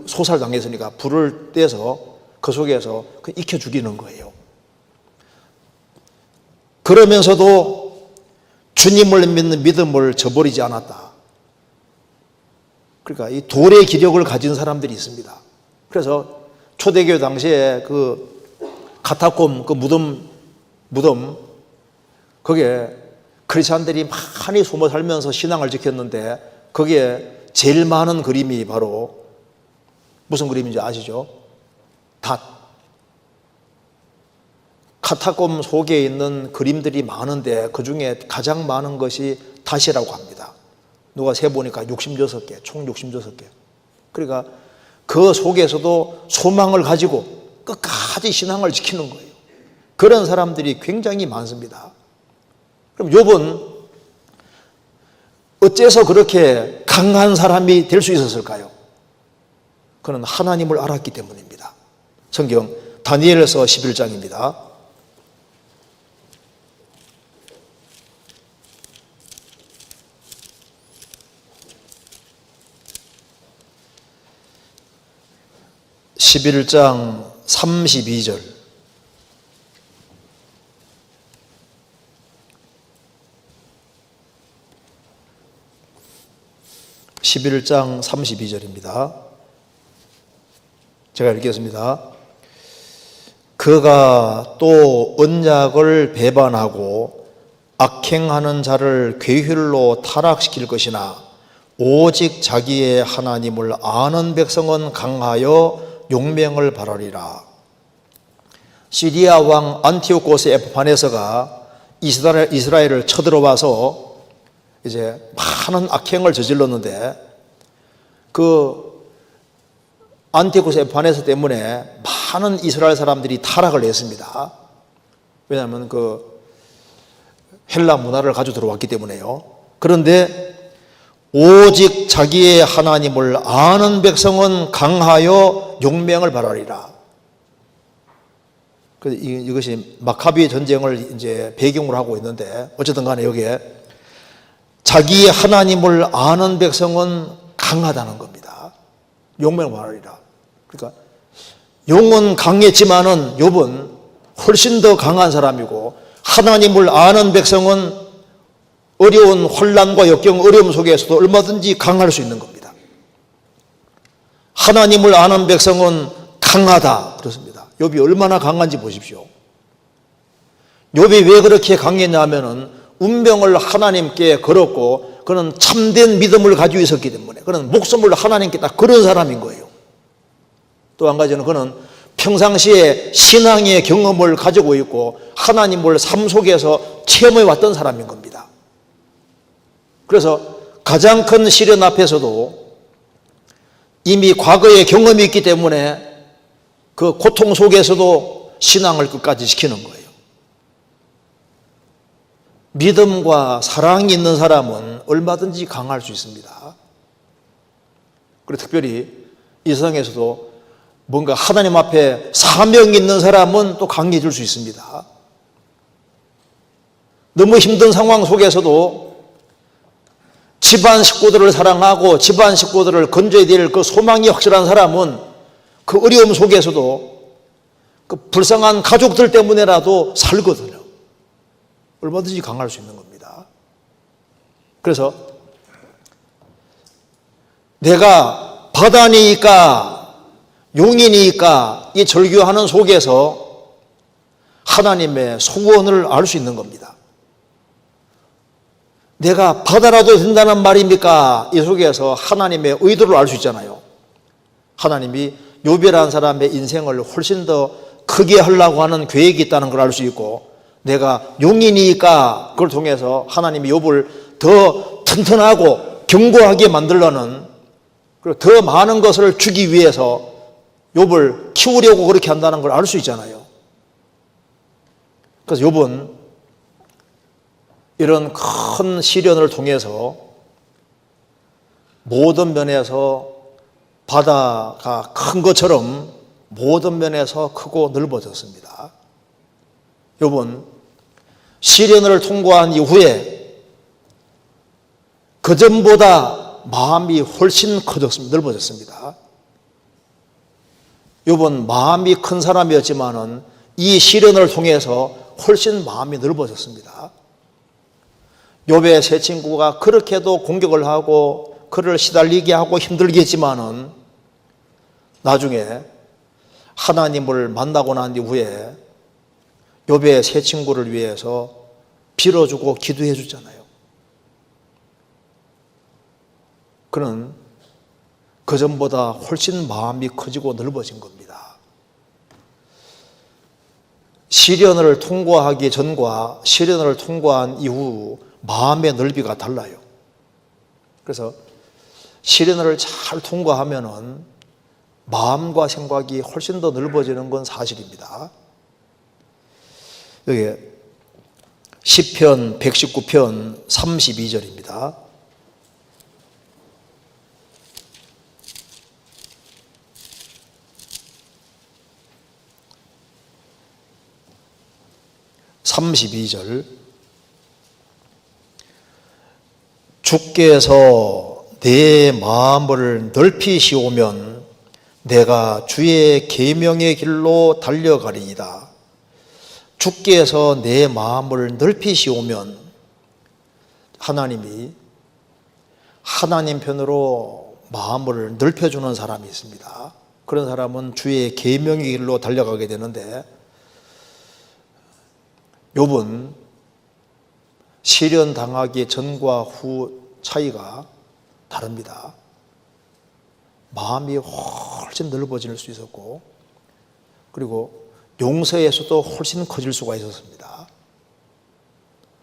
소살당했으니까 불을 떼서 그 속에서 익혀 죽이는 거예요. 그러면서도 주님을 믿는 믿음을 저버리지 않았다. 그러니까 이 돌의 기력을 가진 사람들이 있습니다. 그래서 초대교회 당시에 카타콤 무덤 거기에 크리스찬들이 많이 숨어 살면서 신앙을 지켰는데 거기에 제일 많은 그림이 바로 무슨 그림인지 아시죠? 닷. 카타콤 속에 있는 그림들이 많은데 그 중에 가장 많은 것이 닷이라고 합니다. 누가 세보니까 66개, 총 66개. 그러니까 그 속에서도 소망을 가지고 끝까지 신앙을 지키는 거예요. 그런 사람들이 굉장히 많습니다. 그럼 욥은 어째서 그렇게 강한 사람이 될 수 있었을까요? 그는 하나님을 알았기 때문입니다. 성경 다니엘서 11장입니다. (11장) 32절. 11장 32절입니다. 제가 읽겠습니다. 그가 또 언약을 배반하고 악행하는 자를 괴휼로 타락시킬 것이나 오직 자기의 하나님을 아는 백성은 강하여 용맹을 발하리라. 시리아 왕 안티오코스 에프파네스가 이스라엘을 쳐들어와서 이제 많은 악행을 저질렀는데 안티오코스 에프파네스 때문에 많은 이스라엘 사람들이 타락을 했습니다. 왜냐하면 헬라 문화를 가지고 들어왔기 때문에요. 그런데 오직 자기의 하나님을 아는 백성은 강하여 용맹을 발하리라. 이것이 마카비 전쟁을 이제 배경으로 하고 있는데 어쨌든 간에 여기에 자기의 하나님을 아는 백성은 강하다는 겁니다. 용맹을 발하리라. 그러니까 용은 강했지만은 욥은 훨씬 더 강한 사람이고 하나님을 아는 백성은 어려운 혼란과 역경, 어려움 속에서도 얼마든지 강할 수 있는 겁니다. 하나님을 아는 백성은 강하다 그렇습니다. 욥이 얼마나 강한지 보십시오. 욥이 왜 그렇게 강했냐면은 운명을 하나님께 걸었고 그는 참된 믿음을 가지고 있었기 때문에 그는 목숨을 하나님께 딱 걸은 사람인 거예요. 또 한 가지는 그는 평상시에 신앙의 경험을 가지고 있고 하나님을 삶 속에서 체험해 왔던 사람인 겁니다. 그래서 가장 큰 시련 앞에서도 이미 과거의 경험이 있기 때문에 그 고통 속에서도 신앙을 끝까지 지키는 거예요. 믿음과 사랑이 있는 사람은 얼마든지 강할 수 있습니다. 그리고 특별히 이 세상에서도 뭔가 하나님 앞에 사명이 있는 사람은 또 강해질 수 있습니다. 너무 힘든 상황 속에서도 집안 식구들을 사랑하고 집안 식구들을 건져야 될 그 소망이 확실한 사람은 그 어려움 속에서도 그 불쌍한 가족들 때문에라도 살거든요. 얼마든지 강할 수 있는 겁니다. 그래서 내가 바다니까 용이니까 이 절규하는 속에서 하나님의 소원을 알 수 있는 겁니다. 내가 바다라도 된다는 말입니까? 이 속에서 하나님의 의도를 알 수 있잖아요. 하나님이 욥이라는 사람의 인생을 훨씬 더 크게 하려고 하는 계획이 있다는 걸 알 수 있고 내가 용이니까 그걸 통해서 하나님이 욥을 더 튼튼하고 견고하게 만들려는 그리고 더 많은 것을 주기 위해서 욥을 키우려고 그렇게 한다는 걸 알 수 있잖아요. 그래서 욥은 이런 큰 시련을 통해서 모든 면에서 바다가 큰 것처럼 모든 면에서 크고 넓어졌습니다. 욥은 시련을 통과한 이후에 그전보다 마음이 훨씬 커졌습니다. 넓어졌습니다. 욥은 마음이 큰 사람이었지만은 이 시련을 통해서 훨씬 마음이 넓어졌습니다. 욥의 세 친구가 그렇게도 공격을 하고 그를 시달리게 하고 힘들게 했지만은 나중에 하나님을 만나고 난 이후에 욥의 세 친구를 위해서 빌어주고 기도해 주잖아요. 그는 그전보다 훨씬 마음이 커지고 넓어진 겁니다. 시련을 통과하기 전과 시련을 통과한 이후 마음의 넓이가 달라요. 그래서 시련을 잘 통과하면은 마음과 생각이 훨씬 더 넓어지는 건 사실입니다. 여기 시편 119편 32절입니다. (32절) 주께서 내 마음을 넓히시오면 내가 주의 계명의 길로 달려가리이다. 주께서 내 마음을 넓히시오면 하나님이 하나님 편으로 마음을 넓혀주는 사람이 있습니다. 그런 사람은 주의 계명의 길로 달려가게 되는데 욥은 시련 당하기 전과 후 차이가 다릅니다. 마음이 훨씬 넓어질 수 있었고 그리고 용서에서도 훨씬 커질 수가 있었습니다.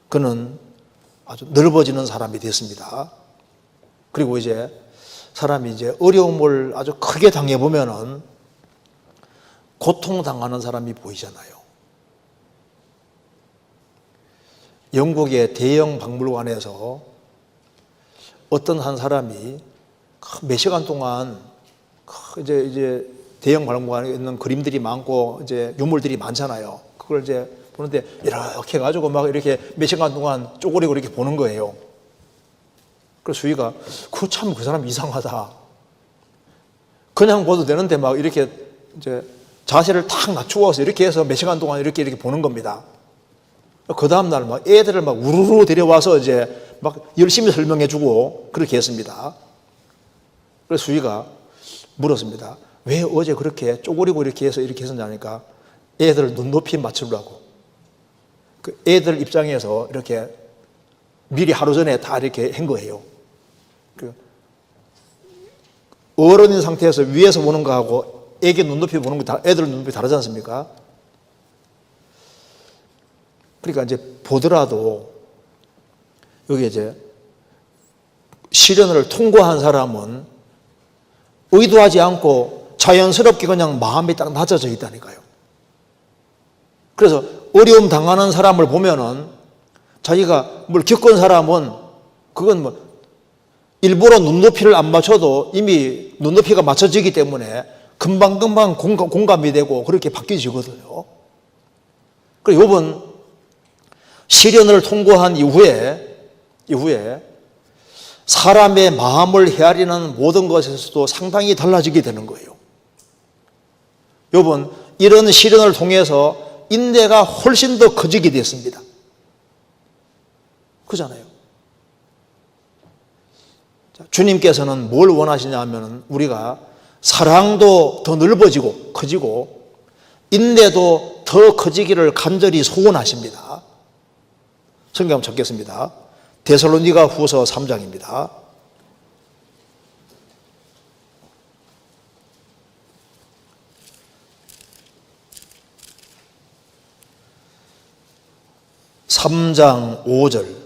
그는 아주 넓어지는 사람이 됐습니다. 그리고 이제 사람이 이제 어려움을 아주 크게 당해보면은 고통당하는 사람이 보이잖아요. 영국의 대형 박물관에서 어떤 한 사람이 몇 시간 동안 이제 대형 박물관에 있는 그림들이 많고 이제 유물들이 많잖아요. 그걸 이제 보는데 이렇게 해가지고 막 이렇게 몇 시간 동안 쪼그리고 이렇게 보는 거예요. 그래서 수희가 참 그 사람 이상하다. 그냥 봐도 되는데 막 이렇게 이제 자세를 탁 낮추어서 이렇게 해서 몇 시간 동안 이렇게 보는 겁니다. 그 다음날 막 애들을 막 우르르 데려와서 이제 막 열심히 설명해주고 그렇게 했습니다. 그래서 수희가 물었습니다. 왜 어제 그렇게 쪼그리고 이렇게 해서 이렇게 했었냐니까 애들 눈높이 맞추려고. 그 애들 입장에서 이렇게 미리 하루 전에 다 이렇게 한 거예요. 그 어른인 상태에서 위에서 보는 거하고 애기 눈높이 보는 거 다 애들 눈높이 다르지 않습니까? 그러니까 이제 보더라도 여기 이제 시련을 통과한 사람은 의도하지 않고 자연스럽게 그냥 마음이 딱 낮아져 있다니까요. 그래서 어려움 당하는 사람을 보면은 자기가 뭘 겪은 사람은 그건 뭐 일부러 눈높이를 안 맞춰도 이미 눈높이가 맞춰지기 때문에 금방금방 공감이 되고 그렇게 바뀌어지거든요. 그리고 욥은 시련을 통과한 이후에 사람의 마음을 헤아리는 모든 것에서도 상당히 달라지게 되는 거예요. 욥은 이런 시련을 통해서 인내가 훨씬 더 커지게 됐습니다. 그잖아요. 주님께서는 뭘 원하시냐 하면 우리가 사랑도 더 넓어지고 커지고 인내도 더 커지기를 간절히 소원하십니다. 성경 한번 찾겠습니다. 데살로니가 후서 3장입니다. (3장) 5절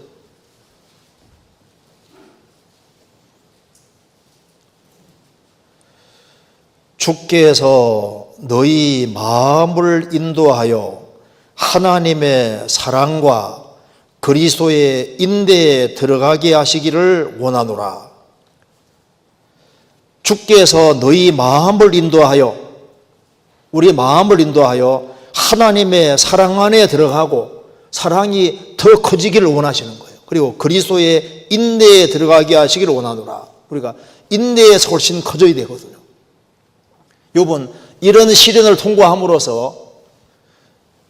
주께서 너희 마음을 인도하여 하나님의 사랑과 그리스도의 인대에 들어가게 하시기를 원하노라. 주께서 너희 마음을 인도하여, 우리 마음을 인도하여 하나님의 사랑 안에 들어가고 사랑이 더 커지기를 원하시는 거예요. 그리고 그리스도의 인대에 들어가게 하시기를 원하노라. 우리가 인대에서 훨씬 커져야 되거든요. 욥은 이런 시련을 통과함으로써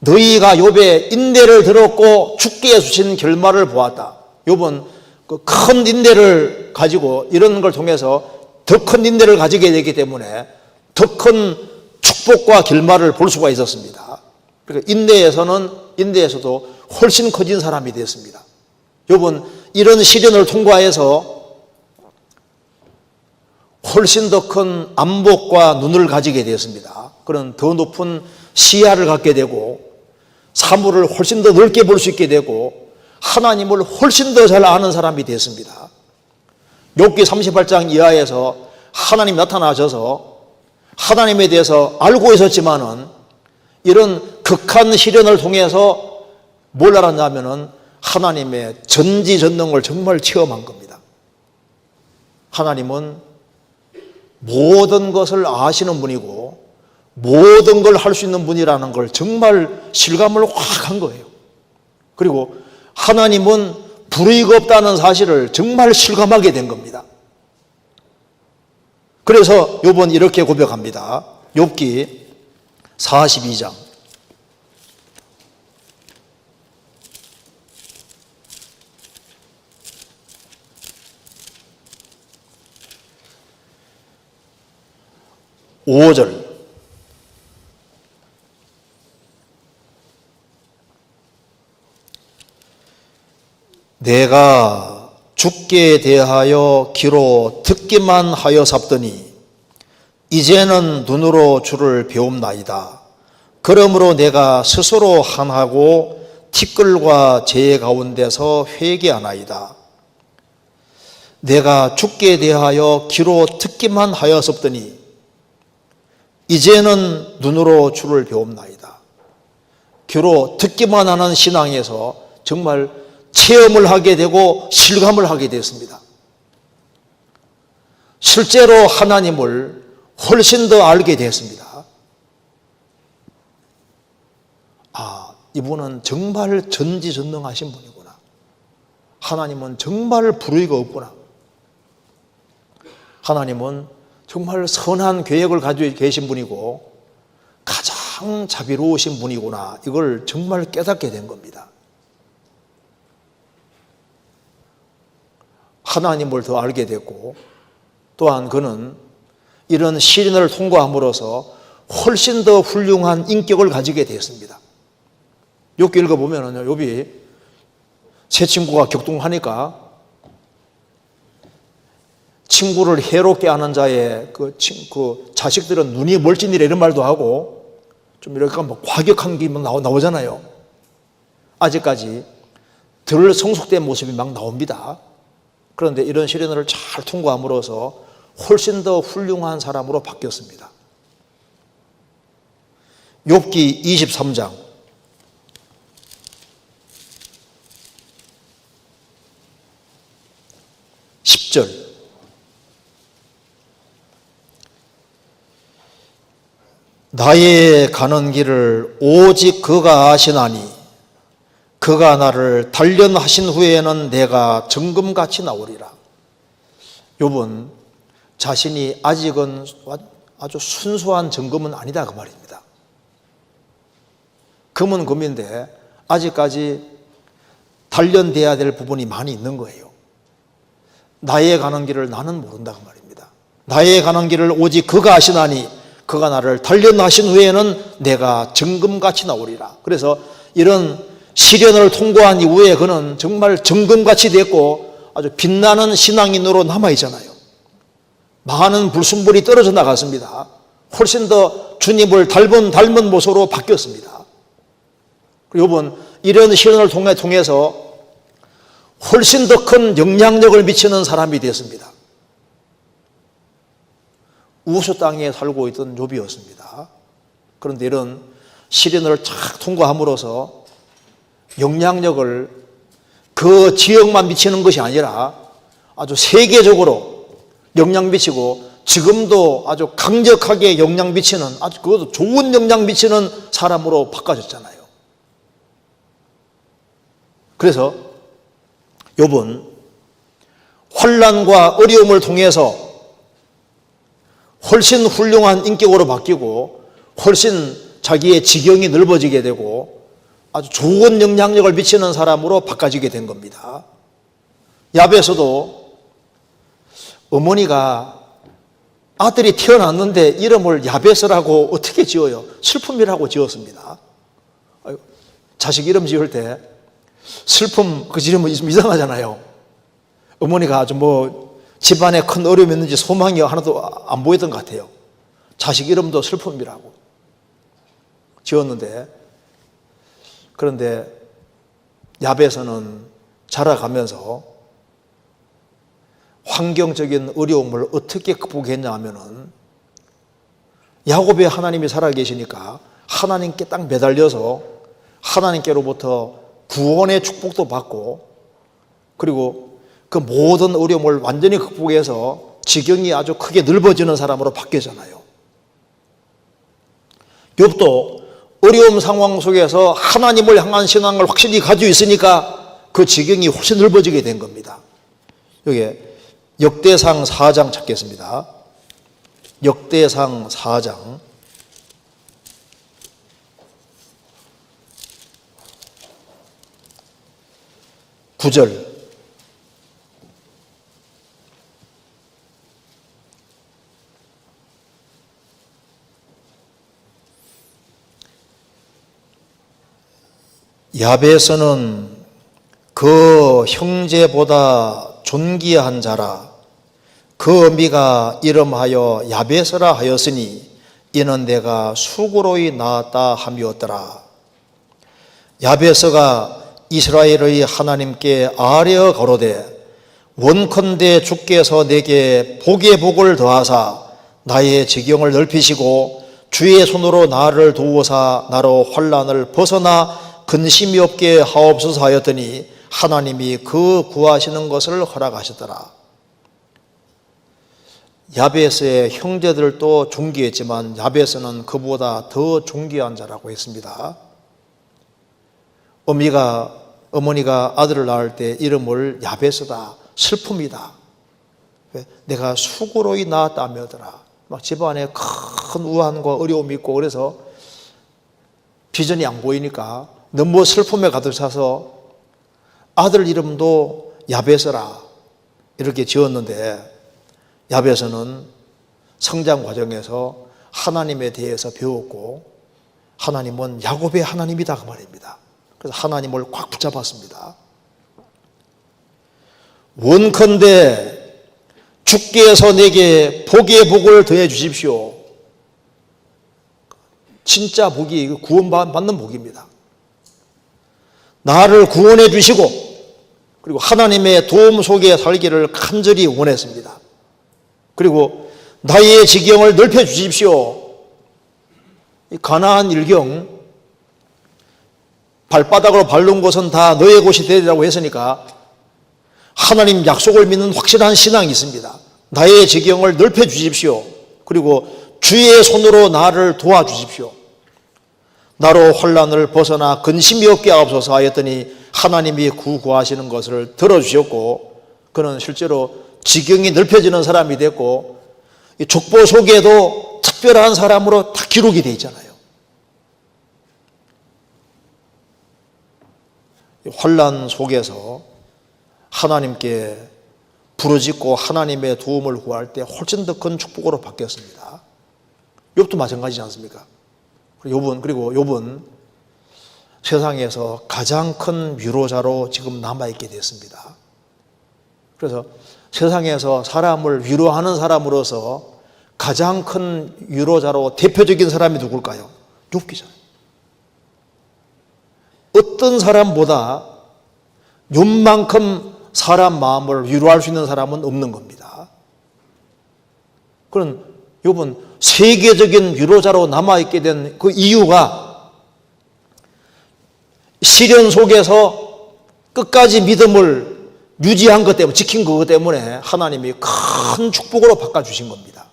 너희가 욥의 인대를 들었고 주께 주신 결말을 보았다. 욥은 그 큰 인대를 가지고 이런 걸 통해서 더 큰 인대를 가지게 되기 때문에 더 큰 축복과 결말을 볼 수가 있었습니다. 그러니까 인대에서도 훨씬 커진 사람이 되었습니다. 욥은 이런 시련을 통과해서 훨씬 더 큰 안목과 눈을 가지게 되었습니다. 그런 더 높은 시야를 갖게 되고 사물을 훨씬 더 넓게 볼 수 있게 되고 하나님을 훨씬 더 잘 아는 사람이 되었습니다. 욥기 38장 이하에서 하나님 나타나셔서 하나님에 대해서 알고 있었지만은 이런 극한 시련을 통해서 뭘 알았냐면은 하나님의 전지전능을 정말 체험한 겁니다. 하나님은 모든 것을 아시는 분이고 모든 걸 할 수 있는 분이라는 걸 정말 실감을 확 한 거예요. 그리고 하나님은 불의가 없다는 사실을 정말 실감하게 된 겁니다. 그래서 욥은 이렇게 고백합니다. 욥기 42장 5절 내가 주께 대하여 귀로 듣기만 하여 삽더니 이제는 눈으로 주를 배움나이다. 그러므로 내가 스스로 한하고 티끌과 재 가운데서 회개하나이다. 내가 주께 대하여 귀로 듣기만 하였었더니 이제는 눈으로 주를 배움나이다. 귀로 듣기만 하는 신앙에서 정말 체험을 하게 되고 실감을 하게 됐습니다. 실제로 하나님을 훨씬 더 알게 됐습니다. 아, 이분은 정말 전지전능하신 분이구나. 하나님은 정말 불의가 없구나. 하나님은 정말 선한 계획을 가지고 계신 분이고 가장 자비로우신 분이구나. 이걸 정말 깨닫게 된 겁니다. 하나님을 더 알게 됐고 또한 그는 이런 시련을 통과함으로써 훨씬 더 훌륭한 인격을 가지게 되었습니다. 욥기 읽어보면 욥이 새 친구가 격동하니까 친구를 해롭게 하는 자의 그 자식들은 눈이 멀찐이라 이런 말도 하고 좀 이렇게 뭐 과격한 게 막 나오잖아요. 아직까지 덜 성숙된 모습이 막 나옵니다. 그런데 이런 시련을 잘 통과함으로써 훨씬 더 훌륭한 사람으로 바뀌었습니다. 욥기 23장 10절 나의 가는 길을 오직 그가 아시나니 그가 나를 단련하신 후에는 내가 정금같이 나오리라. 욥은 자신이 아직은 아주 순수한 정금은 아니다 그 말입니다. 금은 금인데 아직까지 단련돼야 될 부분이 많이 있는 거예요. 나의 가는 길을 나는 모른다 그 말입니다. 나의 가는 길을 오직 그가 아시나니 그가 나를 단련하신 후에는 내가 정금같이 나오리라. 그래서 이런 시련을 통과한 이후에 그는 정말 정금같이 됐고 아주 빛나는 신앙인으로 남아있잖아요. 많은 불순물이 떨어져 나갔습니다. 훨씬 더 주님을 닮은 모습으로 바뀌었습니다. 욥은 이런 시련을 통해서 훨씬 더 큰 영향력을 미치는 사람이 되었습니다. 우수 땅에 살고 있던 욥이었습니다. 그런데 이런 시련을 착 통과함으로써 영향력을 그 지역만 미치는 것이 아니라 아주 세계적으로 영향 미치고 지금도 아주 강력하게 영향 미치는, 아주 그것도 좋은 영향 미치는 사람으로 바꿔졌잖아요. 그래서 욥은 환난과 어려움을 통해서 훨씬 훌륭한 인격으로 바뀌고 훨씬 자기의 지경이 넓어지게 되고 아주 좋은 영향력을 미치는 사람으로 바꿔지게 된 겁니다. 야베서도 어머니가 아들이 태어났는데 이름을 야베스라고 어떻게 지어요? 슬픔이라고 지었습니다. 자식 이름 지을 때 슬픔 그 이름은 좀 이상하잖아요. 어머니가 아주 집안에 큰 어려움이 있는지 소망이 하나도 안 보이던 것 같아요. 자식 이름도 슬픔이라고 지었는데, 그런데 야베서는 자라가면서 환경적인 어려움을 어떻게 극복했냐 하면은 야곱의 하나님이 살아계시니까 하나님께 딱 매달려서 하나님께로부터 구원의 축복도 받고, 그리고 그 모든 어려움을 완전히 극복해서 지경이 아주 크게 넓어지는 사람으로 바뀌잖아요. 욥도 어려움 상황 속에서 하나님을 향한 신앙을 확실히 가지고 있으니까 그 지경이 훨씬 넓어지게 된 겁니다. 여기 역대상 4장 찾겠습니다. 역대상 4장 9절. 야베서는 그 형제보다 존귀한 자라. 그 어미가 이름하여 야베서라 하였으니 이는 내가 수고로이 낳았다 함이었더라. 야베서가 이스라엘의 하나님께 아뢰어 가로되 원컨대 주께서 내게 복의 복을 더하사 나의 지경을 넓히시고 주의 손으로 나를 도우사 나로 환난을 벗어나 근심이 없게 하옵소서 하였더니 하나님이 그 구하시는 것을 허락하셨더라. 야베스의 형제들도 존귀했지만 야베스는 그보다 더 존귀한 자라고 했습니다. 어머니가 아들을 낳을 때 이름을 야베스다, 슬픔이다, 내가 수고로이 낳았다며더라. 막 집안에 큰 우환과 어려움이 있고 그래서 비전이 안 보이니까 너무 슬픔에 가득 차서 아들 이름도 야베스라 이렇게 지었는데, 야베스는 성장 과정에서 하나님에 대해서 배웠고 하나님은 야곱의 하나님이다 그 말입니다. 그래서 하나님을 꽉 붙잡았습니다. 원컨대 주께서 내게 복의 복을 더해 주십시오. 진짜 복이 구원받는 복입니다. 나를 구원해 주시고 그리고 하나님의 도움 속에 살기를 간절히 원했습니다. 그리고 나의 지경을 넓혀 주십시오. 가나안 일경 발바닥으로 밟는 곳은 다 너의 곳이 되리라고 했으니까 하나님 약속을 믿는 확실한 신앙이 있습니다. 나의 지경을 넓혀 주십시오. 그리고 주의 손으로 나를 도와주십시오. 나로 환난을 벗어나 근심이 없게 하옵소서 하였더니 하나님이 구하시는 것을 들어주셨고 그는 실제로 지경이 넓혀지는 사람이 됐고 족보 속에도 특별한 사람으로 다 기록이 되어 있잖아요. 환난 속에서 하나님께 부르짖고 하나님의 도움을 구할 때 훨씬 더 큰 축복으로 바뀌었습니다. 욥도 마찬가지지 않습니까? 그리고 욥은 세상에서 가장 큰 위로자로 지금 남아있게 됐습니다. 그래서 세상에서 사람을 위로하는 사람으로서 가장 큰 위로자로 대표적인 사람이 누굴까요? 욥기잖아요. 어떤 사람보다 욥만큼 사람 마음을 위로할 수 있는 사람은 없는 겁니다. 그런 욥은 세계적인 위로자로 남아있게 된 그 이유가 시련 속에서 끝까지 믿음을 유지한 것 때문에, 지킨 것 때문에 하나님이 큰 축복으로 바꿔주신 겁니다.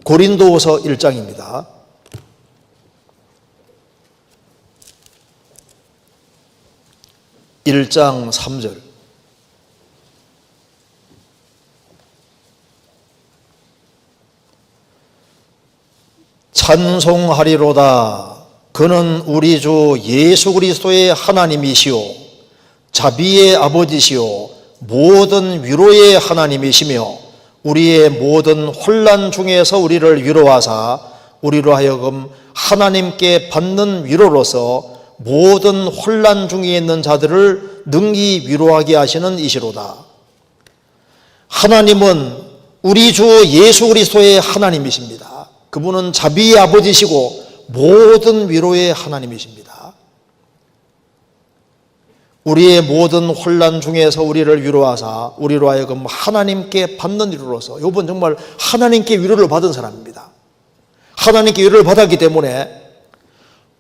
고린도후서 1장입니다. 1장 3절. 찬송하리로다. 그는 우리 주 예수 그리스도의 하나님이시요 자비의 아버지시요 모든 위로의 하나님이시며 우리의 모든 혼란 중에서 우리를 위로하사 우리로 하여금 하나님께 받는 위로로서 모든 혼란 중에 있는 자들을 능히 위로하게 하시는 이시로다. 하나님은 우리 주 예수 그리스도의 하나님이십니다. 그분은 자비의 아버지시고 모든 위로의 하나님이십니다. 우리의 모든 혼란 중에서 우리를 위로하사 우리로 하여금 하나님께 받는 위로로서, 욥은 정말 하나님께 위로를 받은 사람입니다. 하나님께 위로를 받았기 때문에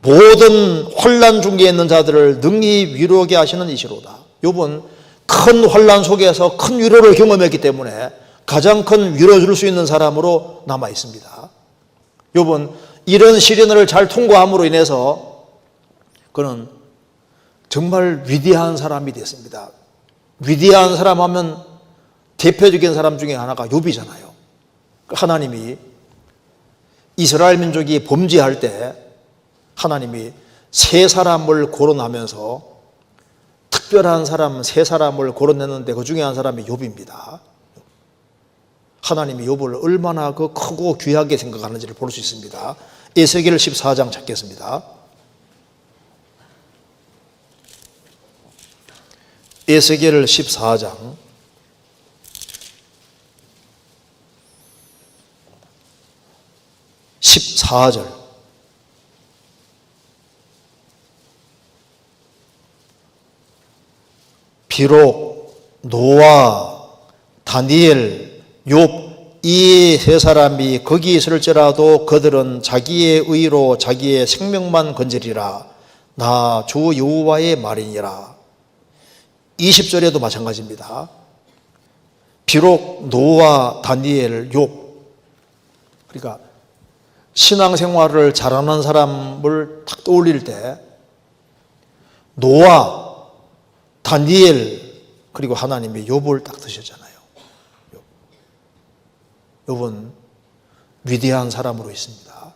모든 혼란 중에 있는 자들을 능히 위로하게 하시는 이시로다. 욥은 큰 혼란 속에서 큰 위로를 경험했기 때문에 가장 큰 위로 줄 수 있는 사람으로 남아 있습니다. 욥은 이런 시련을 잘 통과함으로 인해서 그는 정말 위대한 사람이 됐습니다. 위대한 사람 하면 대표적인 사람 중에 하나가 욥이잖아요. 하나님이 이스라엘 민족이 범죄할 때 하나님이 세 사람을 거론하면서 특별한 사람 세 사람을 거론했는데 그 중에 한 사람이 욥입니다. 하나님이 욥을 얼마나 그 크고 귀하게 생각하는지를 볼 수 있습니다. 에스겔 14장 찾겠습니다. 에스겔 14장 14절. 비록 노아, 다니엘, 욥 이 세 사람이 거기 있을지라도 그들은 자기의 의로 자기의 생명만 건지리라. 나 주 여호와의 말이니라. 20절에도 마찬가지입니다. 비록 노아, 다니엘, 욥, 그러니까 신앙생활을 잘하는 사람을 딱 떠올릴 때 노아, 다니엘 그리고 하나님이 욥을 딱 드셨잖아요. 욥은 위대한 사람으로 있습니다.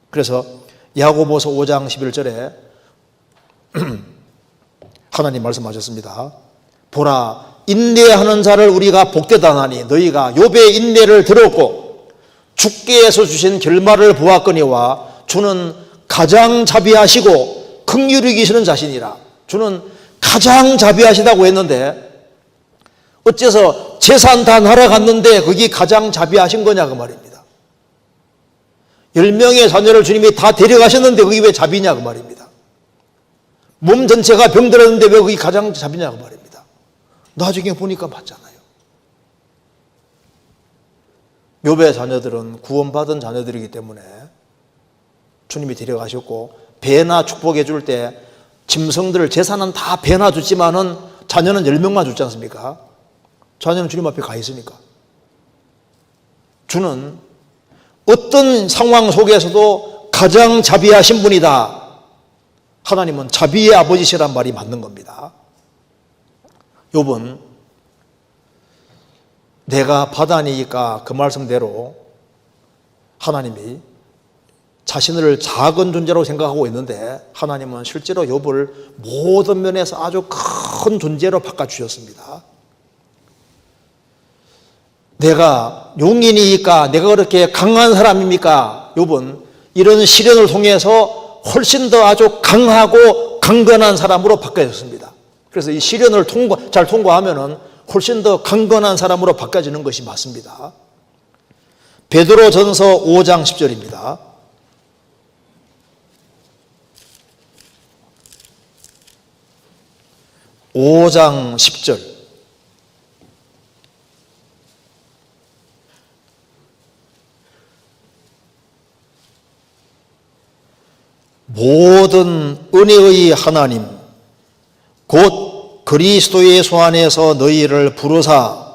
그래서 야고보서 5장 11절에 하나님 말씀하셨습니다. 보라, 인내하는 자를 우리가 복되다 하니 너희가 욥의 인내를 들었고 주께서 주신 결말을 보았거니와 주는 가장 자비하시고 긍휼히 계시는 자신이라. 주는 가장 자비하시다고 했는데 어째서 재산 다 날아갔는데 거기 가장 자비하신 거냐 그 말입니다. 10명의 자녀를 주님이 다 데려가셨는데 거기 왜 자비냐 그 말입니다. 몸 전체가 병들었는데 왜 거기 가장 자비냐 그 말입니다. 나중에 보니까 맞잖아요. 욥의 자녀들은 구원받은 자녀들이기 때문에 주님이 데려가셨고 배나 축복해 줄 때 짐승들 재산은 다 배나 줬지만은 자녀는 10명만 줬지 않습니까? 자녀는 주님 앞에 가 있으니까. 주는 어떤 상황 속에서도 가장 자비하신 분이다. 하나님은 자비의 아버지시란 말이 맞는 겁니다. 욥은 내가 바다니까 그 말씀대로 하나님이 자신을 작은 존재로 생각하고 있는데 하나님은 실제로 욥을 모든 면에서 아주 큰 존재로 바꿔주셨습니다. 내가 용인이니까 내가 그렇게 강한 사람입니까? 욥은 이런 시련을 통해서 훨씬 더 아주 강하고 강건한 사람으로 바뀌어졌습니다. 그래서 이 시련을 잘 통과하면은 훨씬 더 강건한 사람으로 바뀌어지는 것이 맞습니다. 베드로전서 5장 10절입니다. (5장 10절) 모든 은혜의 하나님 곧 그리스도 예수 안에서 너희를 부르사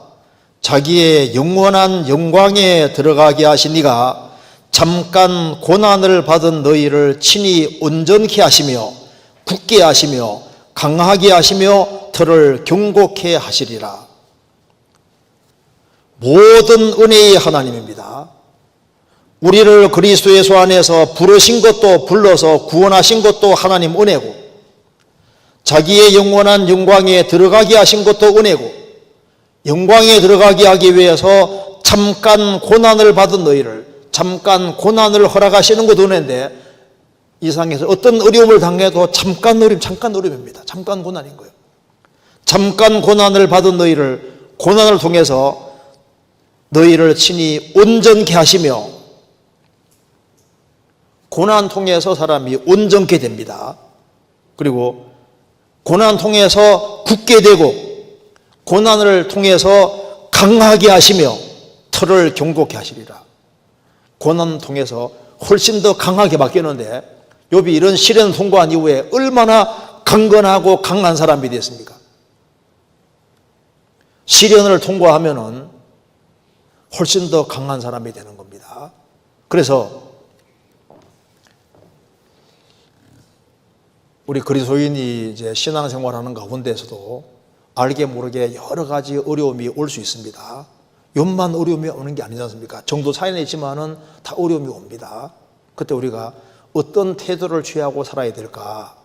자기의 영원한 영광에 들어가게 하시니가 잠깐 고난을 받은 너희를 친히 온전케 하시며 굳게 하시며 강하게 하시며 들을 경고케 하시리라. 모든 은혜의 하나님입니다. 우리를 그리스도 예수 안에서 부르신 것도 불러서 구원하신 것도 하나님 은혜고, 자기의 영원한 영광에 들어가게 하신 것도 은혜고, 영광에 들어가게 하기 위해서 잠깐 고난을 받은 너희를, 잠깐 고난을 허락하시는 것도 은혜인데, 이 세상에서 어떤 어려움을 당해도 잠깐 어려움입니다. 잠깐 고난인 거예요. 잠깐 고난을 받은 너희를, 고난을 통해서 너희를 친히 온전케 하시며, 고난 통해서 사람이 온전케 됩니다. 그리고 고난 통해서 굳게 되고, 고난을 통해서 강하게 하시며 털을 경고케 하시리라. 고난 통해서 훨씬 더 강하게 바뀌었는데, 욥이 이런 시련을 통과한 이후에 얼마나 강건하고 강한 사람이 됐습니까? 시련을 통과하면은 훨씬 더 강한 사람이 되는 겁니다. 그래서 우리 그리스도인이 이제 신앙생활하는 가운데서도 알게 모르게 여러 가지 어려움이 올 수 있습니다. 욥만 어려움이 오는 게 아니지 않습니까? 정도 차이는 있지만은 다 어려움이 옵니다. 그때 우리가 어떤 태도를 취하고 살아야 될까?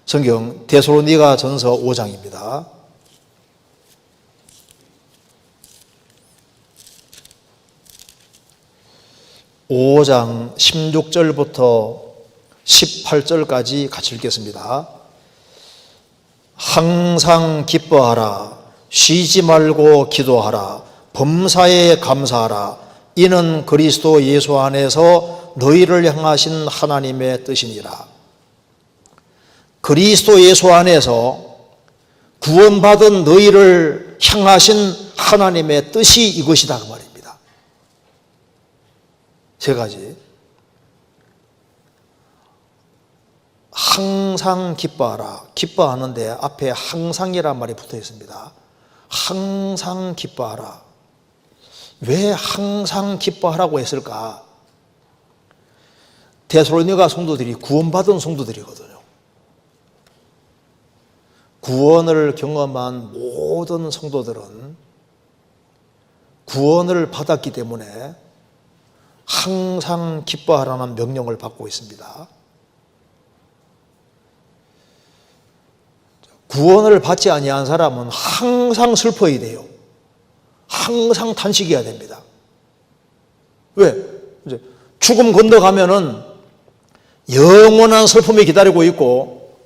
성경 데살로니가 전서 5장입니다. (5장) 16절부터 18절까지 같이 읽겠습니다. 항상 기뻐하라. 쉬지 말고 기도하라. 범사에 감사하라. 이는 그리스도 예수 안에서 너희를 향하신 하나님의 뜻이니라. 그리스도 예수 안에서 구원받은 너희를 향하신 하나님의 뜻이 이것이다 그 말입니다. 세 가지. 항상 기뻐하라. 기뻐하는데 앞에 항상이란 말이 붙어 있습니다. 항상 기뻐하라. 왜 항상 기뻐하라고 했을까? 데살로니가 성도들이 구원받은 성도들이거든요. 구원을 경험한 모든 성도들은 구원을 받았기 때문에 항상 기뻐하라는 명령을 받고 있습니다. 구원을 받지 아니한 사람은 항상 슬퍼야 돼요. 항상 탄식해야 됩니다. 왜? 이제 죽음 건너가면은 영원한 슬픔이 기다리고 있고,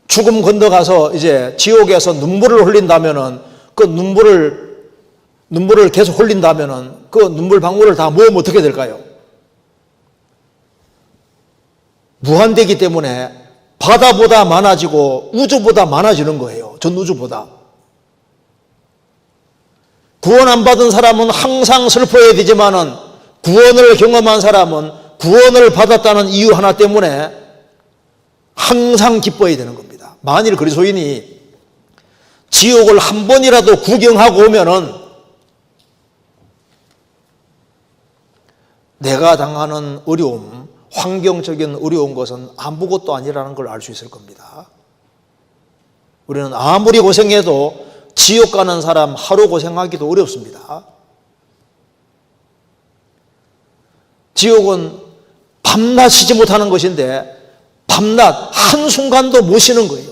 죽음 건너가서 이제 지옥에서 눈물을 흘린다면은 그 눈물을 계속 흘린다면은 그 눈물 방울을 다 모으면 어떻게 될까요? 무한되기 때문에 바다보다 많아지고 우주보다 많아지는 거예요. 전 우주보다. 구원 안 받은 사람은 항상 슬퍼야 되지만은 구원을 경험한 사람은 구원을 받았다는 이유 하나 때문에 항상 기뻐야 되는 겁니다. 만일 그리스도인이 지옥을 한 번이라도 구경하고 오면은 내가 당하는 어려움, 환경적인 어려운 것은 아무것도 아니라는 걸 알 수 있을 겁니다. 우리는 아무리 고생해도 지옥 가는 사람 하루 고생하기도 어렵습니다. 지옥은 밤낮 쉬지 못하는 것인데 밤낮 한순간도 못 쉬는 거예요.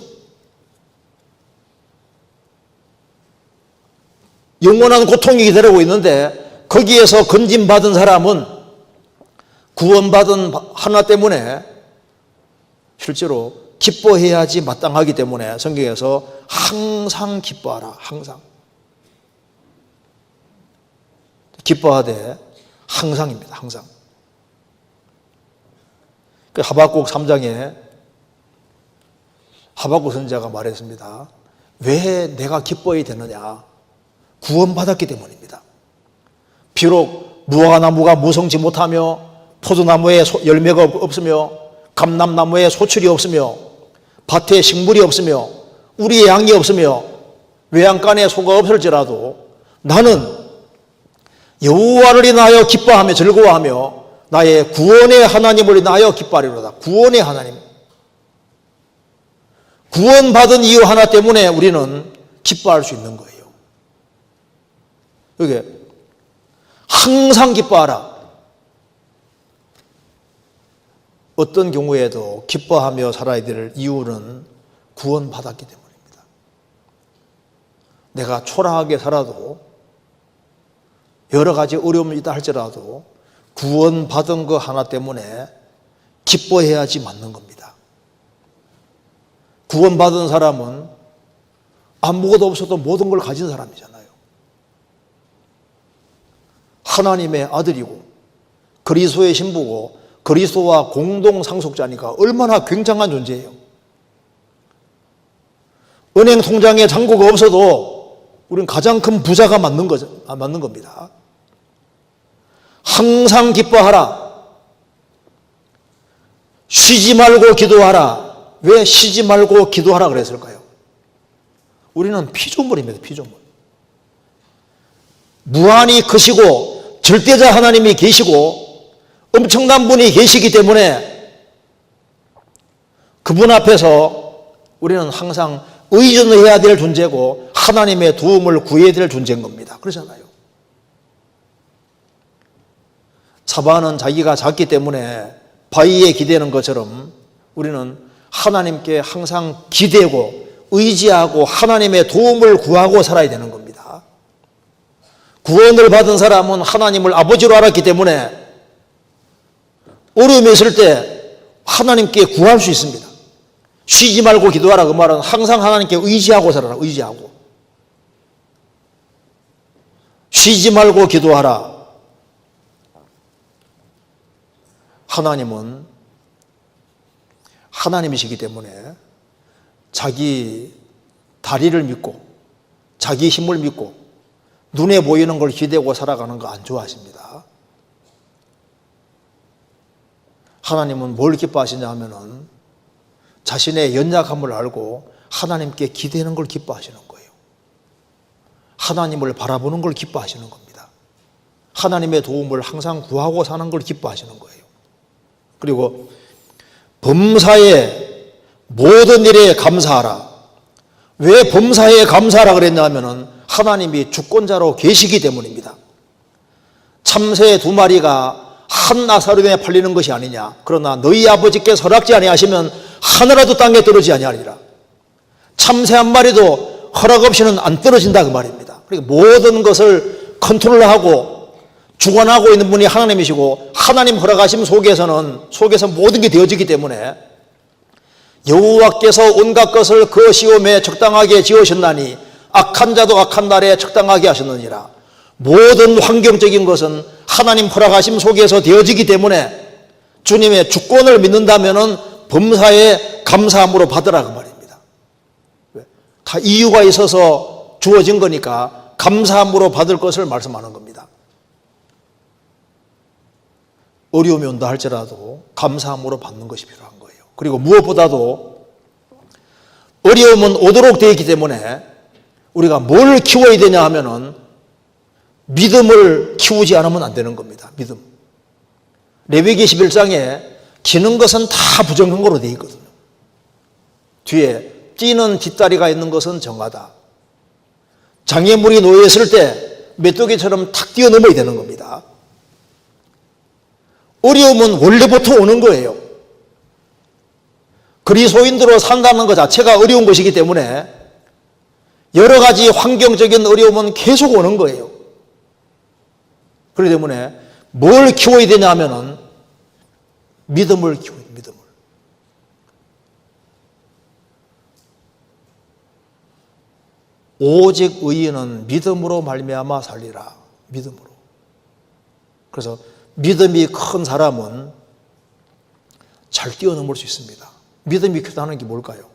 영원한 고통이 기다리고 있는데 거기에서 건짐받은 사람은 구원받은 하나 때문에 실제로 기뻐해야지 마땅하기 때문에 성경에서 항상 기뻐하라. 항상. 기뻐하되 항상입니다. 항상. 하박국 3장에 하박국 선지자가 말했습니다. 왜 내가 기뻐해야 되느냐? 구원받았기 때문입니다. 비록 무화과나무가 무성치 못하며 포도나무에 열매가 없으며 감람나무에 소출이 없으며 밭에 식물이 없으며 우리의 양이 없으며 외양간에 소가 없을지라도 나는 여호와를 인하여 기뻐하며 즐거워하며 나의 구원의 하나님을 인하여 기뻐하리로다. 구원의 하나님. 구원받은 이유 하나 때문에 우리는 기뻐할 수 있는 거예요. 이게 항상 기뻐하라. 어떤 경우에도 기뻐하며 살아야 될 이유는 구원받았기 때문입니다. 내가 초라하게 살아도 여러 가지 어려움이 있다 할지라도 구원받은 거 하나 때문에 기뻐해야지 맞는 겁니다. 구원받은 사람은 아무것도 없어도 모든 걸 가진 사람이잖아요. 하나님의 아들이고 그리스도의 신부고 그리스도와 공동 상속자니까 얼마나 굉장한 존재예요. 은행 통장에 잔고가 없어도 우리는 가장 큰 부자가 맞는 겁니다. 항상 기뻐하라. 쉬지 말고 기도하라. 왜 쉬지 말고 기도하라 그랬을까요? 우리는 피조물입니다. 피조물. 무한히 크시고 절대자 하나님이 계시고 엄청난 분이 계시기 때문에 그분 앞에서 우리는 항상 의존을 해야 될 존재고 하나님의 도움을 구해야 될 존재인 겁니다. 그러잖아요. 사바는 자기가 작기 때문에 바위에 기대는 것처럼 우리는 하나님께 항상 기대고 의지하고 하나님의 도움을 구하고 살아야 되는 겁니다. 구원을 받은 사람은 하나님을 아버지로 알았기 때문에 어려움이 있을 때 하나님께 구할 수 있습니다. 쉬지 말고 기도하라 그 말은 항상 하나님께 의지하고 살아라. 의지하고 쉬지 말고 기도하라. 하나님은 하나님이시기 때문에 자기 다리를 믿고 자기 힘을 믿고 눈에 보이는 걸 기대고 살아가는 거 안 좋아하십니다. 하나님은 뭘 기뻐하시냐 하면은 자신의 연약함을 알고 하나님께 기대는 걸 기뻐하시는 거예요. 하나님을 바라보는 걸 기뻐하시는 겁니다. 하나님의 도움을 항상 구하고 사는 걸 기뻐하시는 거예요. 그리고 범사에 모든 일에 감사하라. 왜 범사에 감사하라 그랬냐 하면은 하나님이 주권자로 계시기 때문입니다. 참새 2마리가 한 아사르에 팔리는 것이 아니냐. 그러나 너희 아버지께서 허락지 아니하시면 하늘라도 땅에 떨어지지 아니하리라. 참새 한 마리도 허락 없이는 안 떨어진다 그 말입니다. 그러니까 모든 것을 컨트롤하고 주관하고 있는 분이 하나님이시고 하나님 허락하심 속에서 모든 게 되어지기 때문에 여호와께서 온갖 것을 그 시험에 적당하게 지으셨나니 악한 자도 악한 날에 적당하게 하셨느니라. 모든 환경적인 것은 하나님 허락하심 속에서 되어지기 때문에 주님의 주권을 믿는다면 범사에 감사함으로 받으라 그 말입니다. 다 이유가 있어서 주어진 거니까 감사함으로 받을 것을 말씀하는 겁니다. 어려움이 온다 할지라도 감사함으로 받는 것이 필요한 거예요. 그리고 무엇보다도 어려움은 오도록 되어 있기 때문에 우리가 뭘 키워야 되냐 하면은 믿음을 키우지 않으면 안 되는 겁니다. 믿음. 레위기 11장에 기는 것은 다 부정선거로 되어 있거든요. 뒤에 뛰는 뒷다리가 있는 것은 정하다. 장애물이 놓여 있을 때 메뚜기처럼 탁 뛰어넘어야 되는 겁니다. 어려움은 원래부터 오는 거예요. 그리스도인으로 산다는 것 자체가 어려운 것이기 때문에 여러 가지 환경적인 어려움은 계속 오는 거예요. 그렇기 때문에 뭘 키워야 되냐 하면은 믿음을 키워야 돼요. 믿음을. 오직 의인은 믿음으로 말미암아 살리라. 믿음으로. 그래서 믿음이 큰 사람은 잘 뛰어넘을 수 있습니다. 믿음이 크다는 게 뭘까요?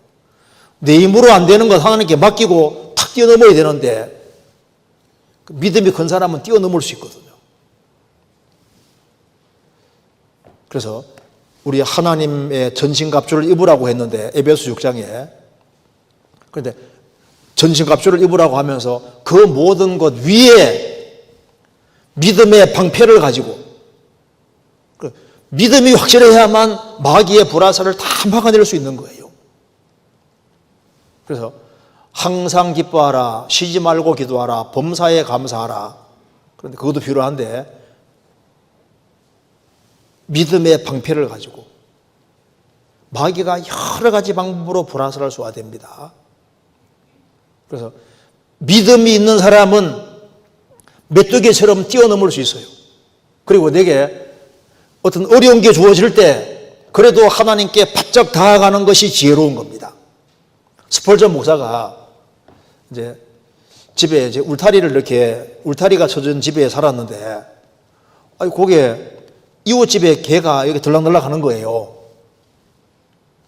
내 힘으로 안 되는 것 하나님께 맡기고 탁 뛰어넘어야 되는데 믿음이 큰 사람은 뛰어넘을 수 있거든요. 그래서 우리 하나님의 전신갑주를 입으라고 했는데 에베소 6장에, 그런데 전신갑주를 입으라고 하면서 그 모든 것 위에 믿음의 방패를 가지고, 믿음이 확실해야만 마귀의 불화살을 다 막아낼 수 있는 거예요. 그래서 항상 기뻐하라, 쉬지 말고 기도하라, 범사에 감사하라. 그런데 그것도 필요한데 믿음의 방패를 가지고 마귀가 여러 가지 방법으로 불화살을 쏘아댑니다. 그래서 믿음이 있는 사람은 메뚜기처럼 뛰어넘을 수 있어요. 그리고 내게 어떤 어려운 게 주어질 때 그래도 하나님께 바짝 다가가는 것이 지혜로운 겁니다. 스펄전 목사가 이제 집에 이제 울타리가 쳐진 집에 살았는데, 거기에 이웃집에 개가 여기 들락날락 하는 거예요.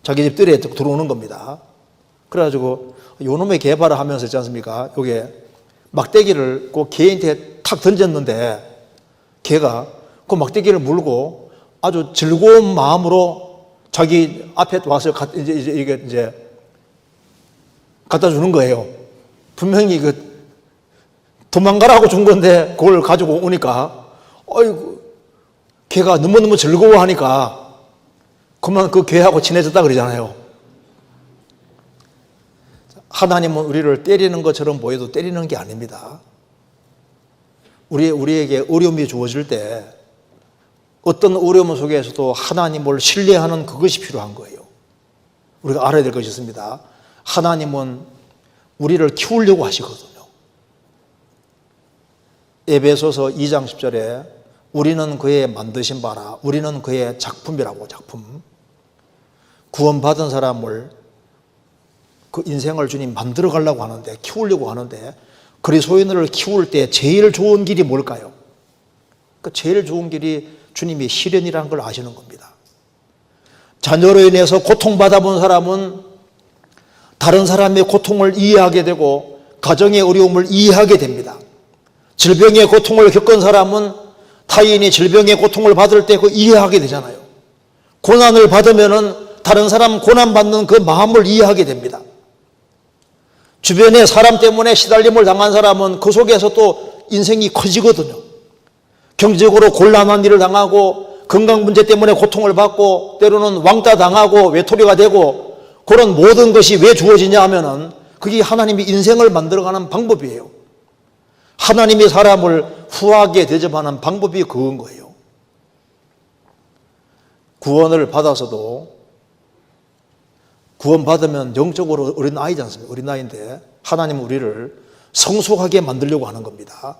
자기 집 뜰에 들어오는 겁니다. 그래가지고 요놈의 개 봐라 하면서 있지 않습니까? 요게 막대기를 그 개한테 탁 던졌는데 개가 그 막대기를 물고 아주 즐거운 마음으로 자기 앞에 와서 이제 갖다 주는 거예요. 분명히 도망가라고 준 건데 그걸 가지고 오니까 걔가 너무너무 즐거워하니까 그만 그 개하고 친해졌다 그러잖아요. 하나님은 우리를 때리는 것처럼 보여도 때리는 게 아닙니다. 우리에게 어려움이 주어질 때 어떤 어려움 속에서도 하나님을 신뢰하는 그것이 필요한 거예요. 우리가 알아야 될 것이 있습니다. 하나님은 우리를 키우려고 하시거든요. 에베소서 2장 10절에 우리는 그의 만드신 바라, 우리는 그의 작품이라고, 작품. 구원받은 사람을, 그 인생을 주님 만들어 가려고 하는데, 키우려고 하는데, 그리스도인을 키울 때 제일 좋은 길이 뭘까요? 그 제일 좋은 길이 주님의 시련이라는 걸 아시는 겁니다. 자녀로 인해서 고통받아본 사람은 다른 사람의 고통을 이해하게 되고 가정의 어려움을 이해하게 됩니다. 질병의 고통을 겪은 사람은 타인이 질병의 고통을 받을 때 그 이해하게 되잖아요. 고난을 받으면은 다른 사람 고난받는 그 마음을 이해하게 됩니다. 주변에 사람 때문에 시달림을 당한 사람은 그 속에서 또 인생이 커지거든요. 경제적으로 곤란한 일을 당하고 건강 문제 때문에 고통을 받고 때로는 왕따 당하고 외톨이가 되고 그런 모든 것이 왜 주어지냐 하면은 그게 하나님이 인생을 만들어가는 방법이에요. 하나님이 사람을 후하게 대접하는 방법이 그건 거예요. 구원을 받아서도 구원받으면 영적으로 어린 아이지 않습니까? 어린 아이인데 하나님은 우리를 성숙하게 만들려고 하는 겁니다.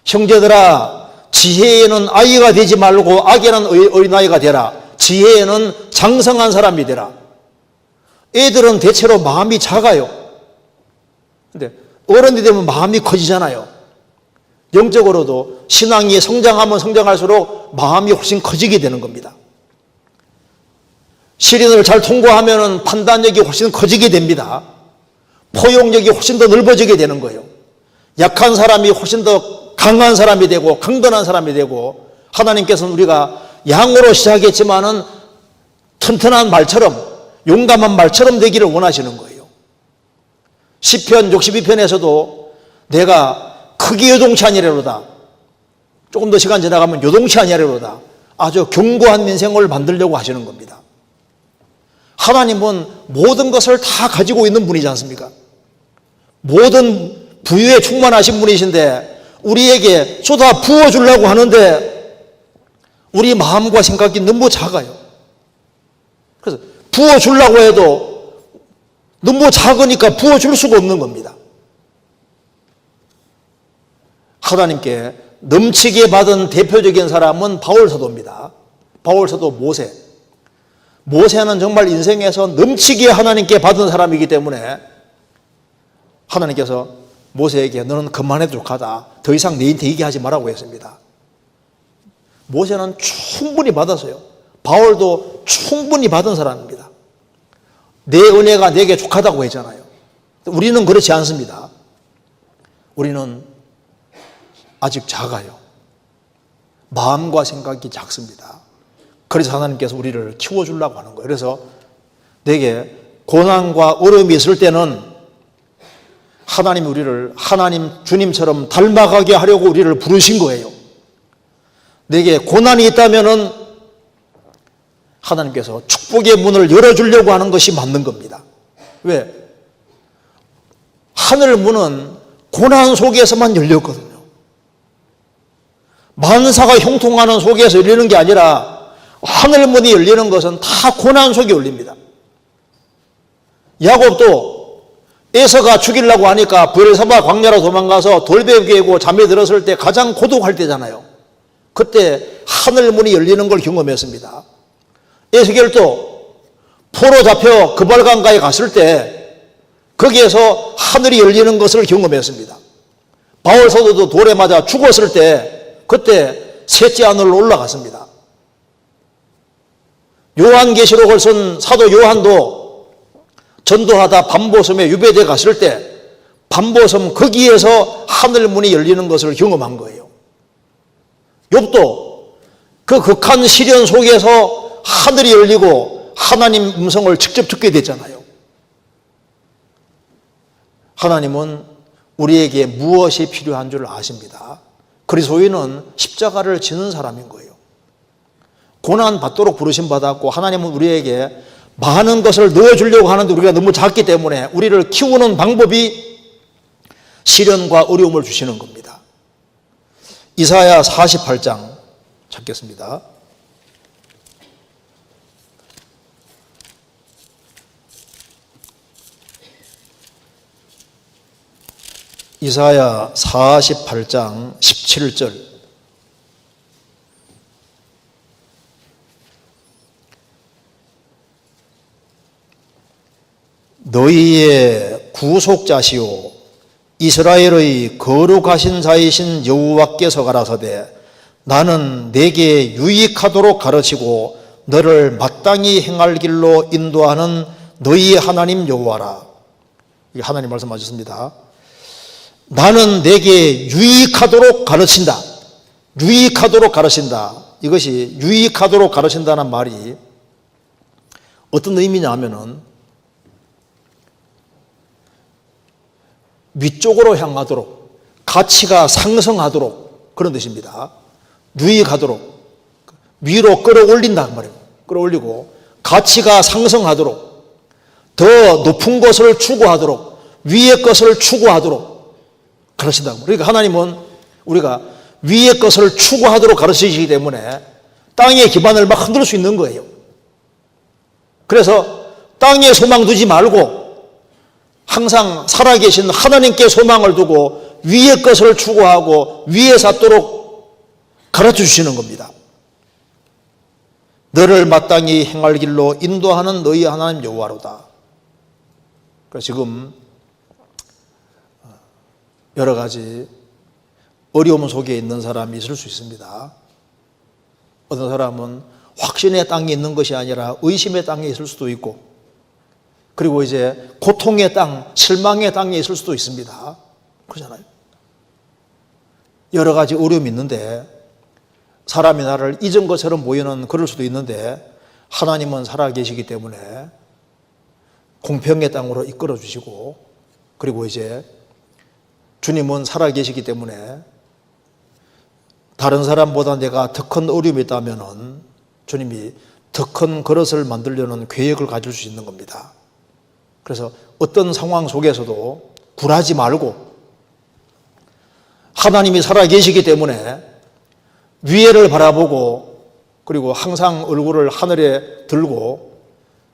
형제들아, 지혜에는 아이가 되지 말고 악에는 어린아이가 되라. 지혜에는 장성한 사람이 되라. 애들은 대체로 마음이 작아요. 근데 어른이 되면 마음이 커지잖아요. 영적으로도 신앙이 성장하면 성장할수록 마음이 훨씬 커지게 되는 겁니다. 시련을 잘 통과하면 판단력이 훨씬 커지게 됩니다. 포용력이 훨씬 더 넓어지게 되는 거예요. 약한 사람이 훨씬 더 강한 사람이 되고 강건한 사람이 되고, 하나님께서는 우리가 양으로 시작했지만은 튼튼한 말처럼, 용감한 말처럼 되기를 원하시는 거예요. 시편 62편에서도 내가 크게 요동치 아니하리로다, 조금 더 시간 지나가면 요동치 아니하리로다, 아주 견고한 인생을 만들려고 하시는 겁니다. 하나님은 모든 것을 다 가지고 있는 분이지 않습니까? 모든 부유에 충만하신 분이신데 우리에게 쏟아 부어주려고 하는데 우리 마음과 생각이 너무 작아요. 그래서 부어주려고 해도 너무 작으니까 부어줄 수가 없는 겁니다. 하나님께 넘치게 받은 대표적인 사람은 바울 사도입니다. 바울 사도 모세. 모세는 정말 인생에서 넘치게 하나님께 받은 사람이기 때문에 하나님께서 모세에게 너는 그만해도 족하다, 더 이상 내한테 얘기하지 말라고 했습니다. 모세는 충분히 받았어요. 바울도 충분히 받은 사람입니다. 내 은혜가 내게 족하다고 했잖아요. 우리는 그렇지 않습니다. 우리는 아직 작아요. 마음과 생각이 작습니다. 그래서 하나님께서 우리를 키워주려고 하는 거예요. 그래서 내게 고난과 어려움이 있을 때는 하나님이 우리를 하나님 주님처럼 닮아가게 하려고 우리를 부르신 거예요. 내게 고난이 있다면은 하나님께서 축복의 문을 열어주려고 하는 것이 맞는 겁니다. 왜? 하늘 문은 고난 속에서만 열렸거든요. 만사가 형통하는 속에서 열리는 게 아니라 하늘 문이 열리는 것은 다 고난 속에 열립니다. 야곱도 에서가 죽이려고 하니까 브엘사바 광야로 도망가서 돌배 깨고 잠에 들었을 때 가장 고독할 때잖아요. 그때 하늘 문이 열리는 걸 경험했습니다. 에스겔도 포로 잡혀 그발강가에 갔을 때 거기에서 하늘이 열리는 것을 경험했습니다. 바울 사도도 돌에 맞아 죽었을 때 그때 셋째 하늘로 올라갔습니다. 요한계시록을 쓴 사도 요한도 전도하다 반보섬에 유배돼 갔을 때 반보섬 거기에서 하늘문이 열리는 것을 경험한 거예요. 욥도 그 극한 시련 속에서 하늘이 열리고 하나님 음성을 직접 듣게 됐잖아요. 하나님은 우리에게 무엇이 필요한 줄 아십니다. 그리스도인은 십자가를 지는 사람인 거예요. 고난 받도록 부르심 받았고 하나님은 우리에게 많은 것을 넣어주려고 하는데 우리가 너무 작기 때문에 우리를 키우는 방법이 시련과 어려움을 주시는 겁니다. 이사야 48장 찾겠습니다. 이사야 48장 17절. 너희의 구속자시오 이스라엘의 거룩하신 자이신 여호와께서 가라사대 나는 내게 유익하도록 가르치고 너를 마땅히 행할 길로 인도하는 너희의 하나님 여호와라. 이게 하나님 말씀하셨습니다. 나는 내게 유익하도록 가르친다. 유익하도록 가르친다. 이것이 유익하도록 가르친다는 말이 어떤 의미냐 하면은 위쪽으로 향하도록 가치가 상승하도록 그런 뜻입니다. 유익하도록 위로 끌어올린다는 말이에요. 끌어올리고 가치가 상승하도록 더 높은 것을 추구하도록 위의 것을 추구하도록 가르친다고. 그러니까 하나님은 우리가 위의 것을 추구하도록 가르치시기 때문에 땅의 기반을 막 흔들 수 있는 거예요. 그래서 땅에 소망 두지 말고 항상 살아계신 하나님께 소망을 두고 위의 것을 추구하고 위에 삿도록 가르쳐 주시는 겁니다. 너를 마땅히 행할 길로 인도하는 너희 하나님 여호와로다. 그래서 지금 여러 가지 어려움 속에 있는 사람이 있을 수 있습니다. 어떤 사람은 확신의 땅에 있는 것이 아니라 의심의 땅에 있을 수도 있고 그리고 이제 고통의 땅, 실망의 땅에 있을 수도 있습니다. 그러잖아요. 여러 가지 어려움이 있는데 사람이 나를 잊은 것처럼 보이는 그럴 수도 있는데 하나님은 살아계시기 때문에 공평의 땅으로 이끌어 주시고 그리고 이제 주님은 살아계시기 때문에 다른 사람보다 내가 더 큰 어려움이 있다면 주님이 더 큰 그릇을 만들려는 계획을 가질 수 있는 겁니다. 그래서 어떤 상황 속에서도 굴하지 말고 하나님이 살아계시기 때문에 위에를 바라보고 그리고 항상 얼굴을 하늘에 들고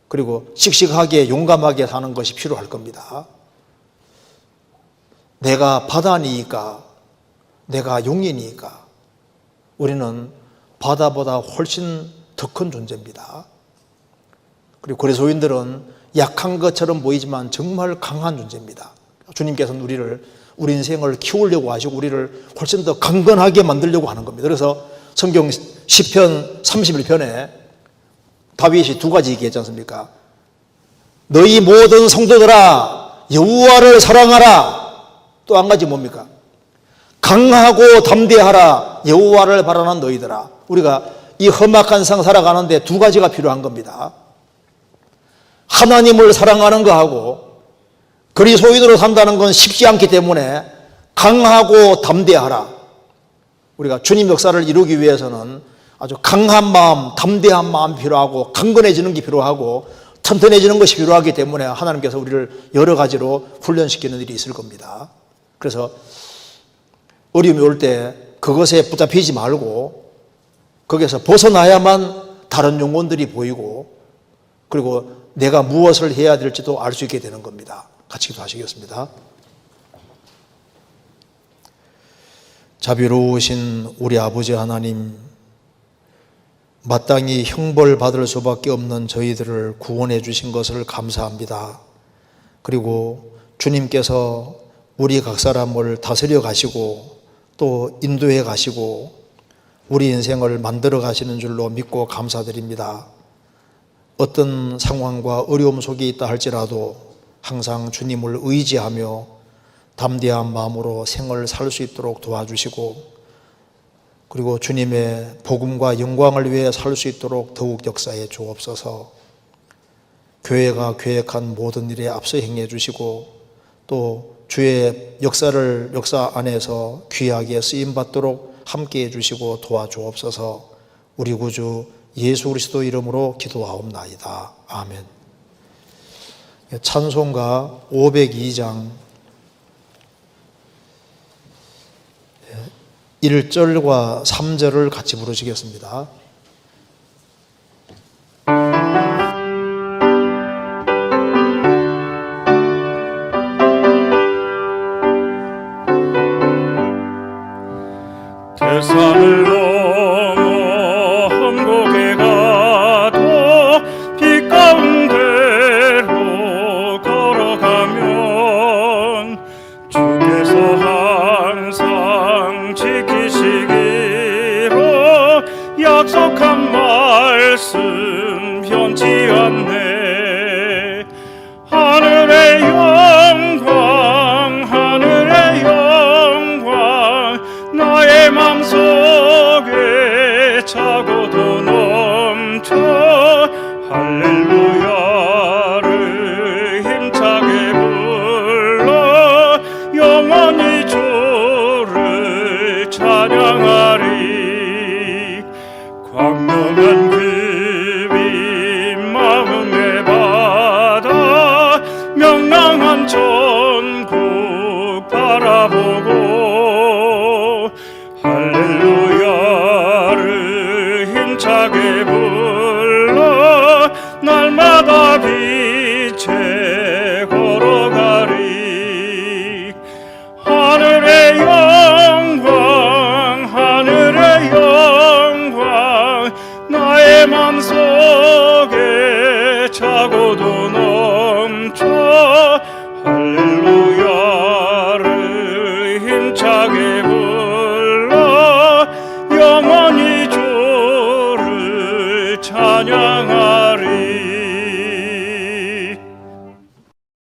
그리고 씩씩하게 용감하게 사는 것이 필요할 겁니다. 내가 바다니까 내가 용이니까 우리는 바다보다 훨씬 더 큰 존재입니다. 그리고 그리스도인들은 약한 것처럼 보이지만 정말 강한 존재입니다. 주님께서는 우리 인생을 키우려고 하시고 우리를 훨씬 더 강건하게 만들려고 하는 겁니다. 그래서 성경 시편 31편에 다윗이 두 가지 얘기했지 않습니까? 너희 모든 성도들아 여호와를 사랑하라. 또 한 가지 뭡니까? 강하고 담대하라. 여호와를 바라는 너희들아. 우리가 이 험악한 세상 살아가는데 두 가지가 필요한 겁니다. 하나님을 사랑하는 거하고 그리스도인으로 산다는 건 쉽지 않기 때문에 강하고 담대하라. 우리가 주님 역사를 이루기 위해서는 아주 강한 마음, 담대한 마음이 필요하고 강건해지는 게 필요하고 튼튼해지는 것이 필요하기 때문에 하나님께서 우리를 여러 가지로 훈련시키는 일이 있을 겁니다. 그래서 어려움이 올 때 그것에 붙잡히지 말고 거기에서 벗어나야만 다른 영혼들이 보이고 그리고 내가 무엇을 해야 될지도 알 수 있게 되는 겁니다. 같이 기도하시겠습니다. 자비로우신 우리 아버지 하나님, 마땅히 형벌받을 수밖에 없는 저희들을 구원해 주신 것을 감사합니다. 그리고 주님께서 우리 각 사람을 다스려 가시고 또 인도해 가시고 우리 인생을 만들어 가시는 줄로 믿고 감사드립니다. 어떤 상황과 어려움 속에 있다 할지라도 항상 주님을 의지하며 담대한 마음으로 생을 살 수 있도록 도와주시고 그리고 주님의 복음과 영광을 위해 살 수 있도록 더욱 역사해 주옵소서. 교회가 계획한 모든 일에 앞서 행해 주시고 또 주의 역사 안에서 귀하게 쓰임받도록 함께해 주시고 도와주옵소서. 우리 구주 예수 그리스도 이름으로 기도하옵나이다. 아멘. 찬송가 502장 1절과 3절을 같이 부르시겠습니다. 대산을 넘어 험곡에 가도 빛 가운데로 걸어가면 주께서 항상 지키시기로 약속한 말씀 변치 않네. 하늘의 영광 하늘의 영광 나의 맘속에 차고도 넘쳐 할렐루야를 힘차게 불러 영원히 주를 찬양하리. 광명한 그빛 마음에 받아 명랑한 천국 바라보고 할렐루야를 힘차게 불러 날마다 빛에 걸어가리. 하늘의 영광 하늘의 영광 나의 맘속에 차고도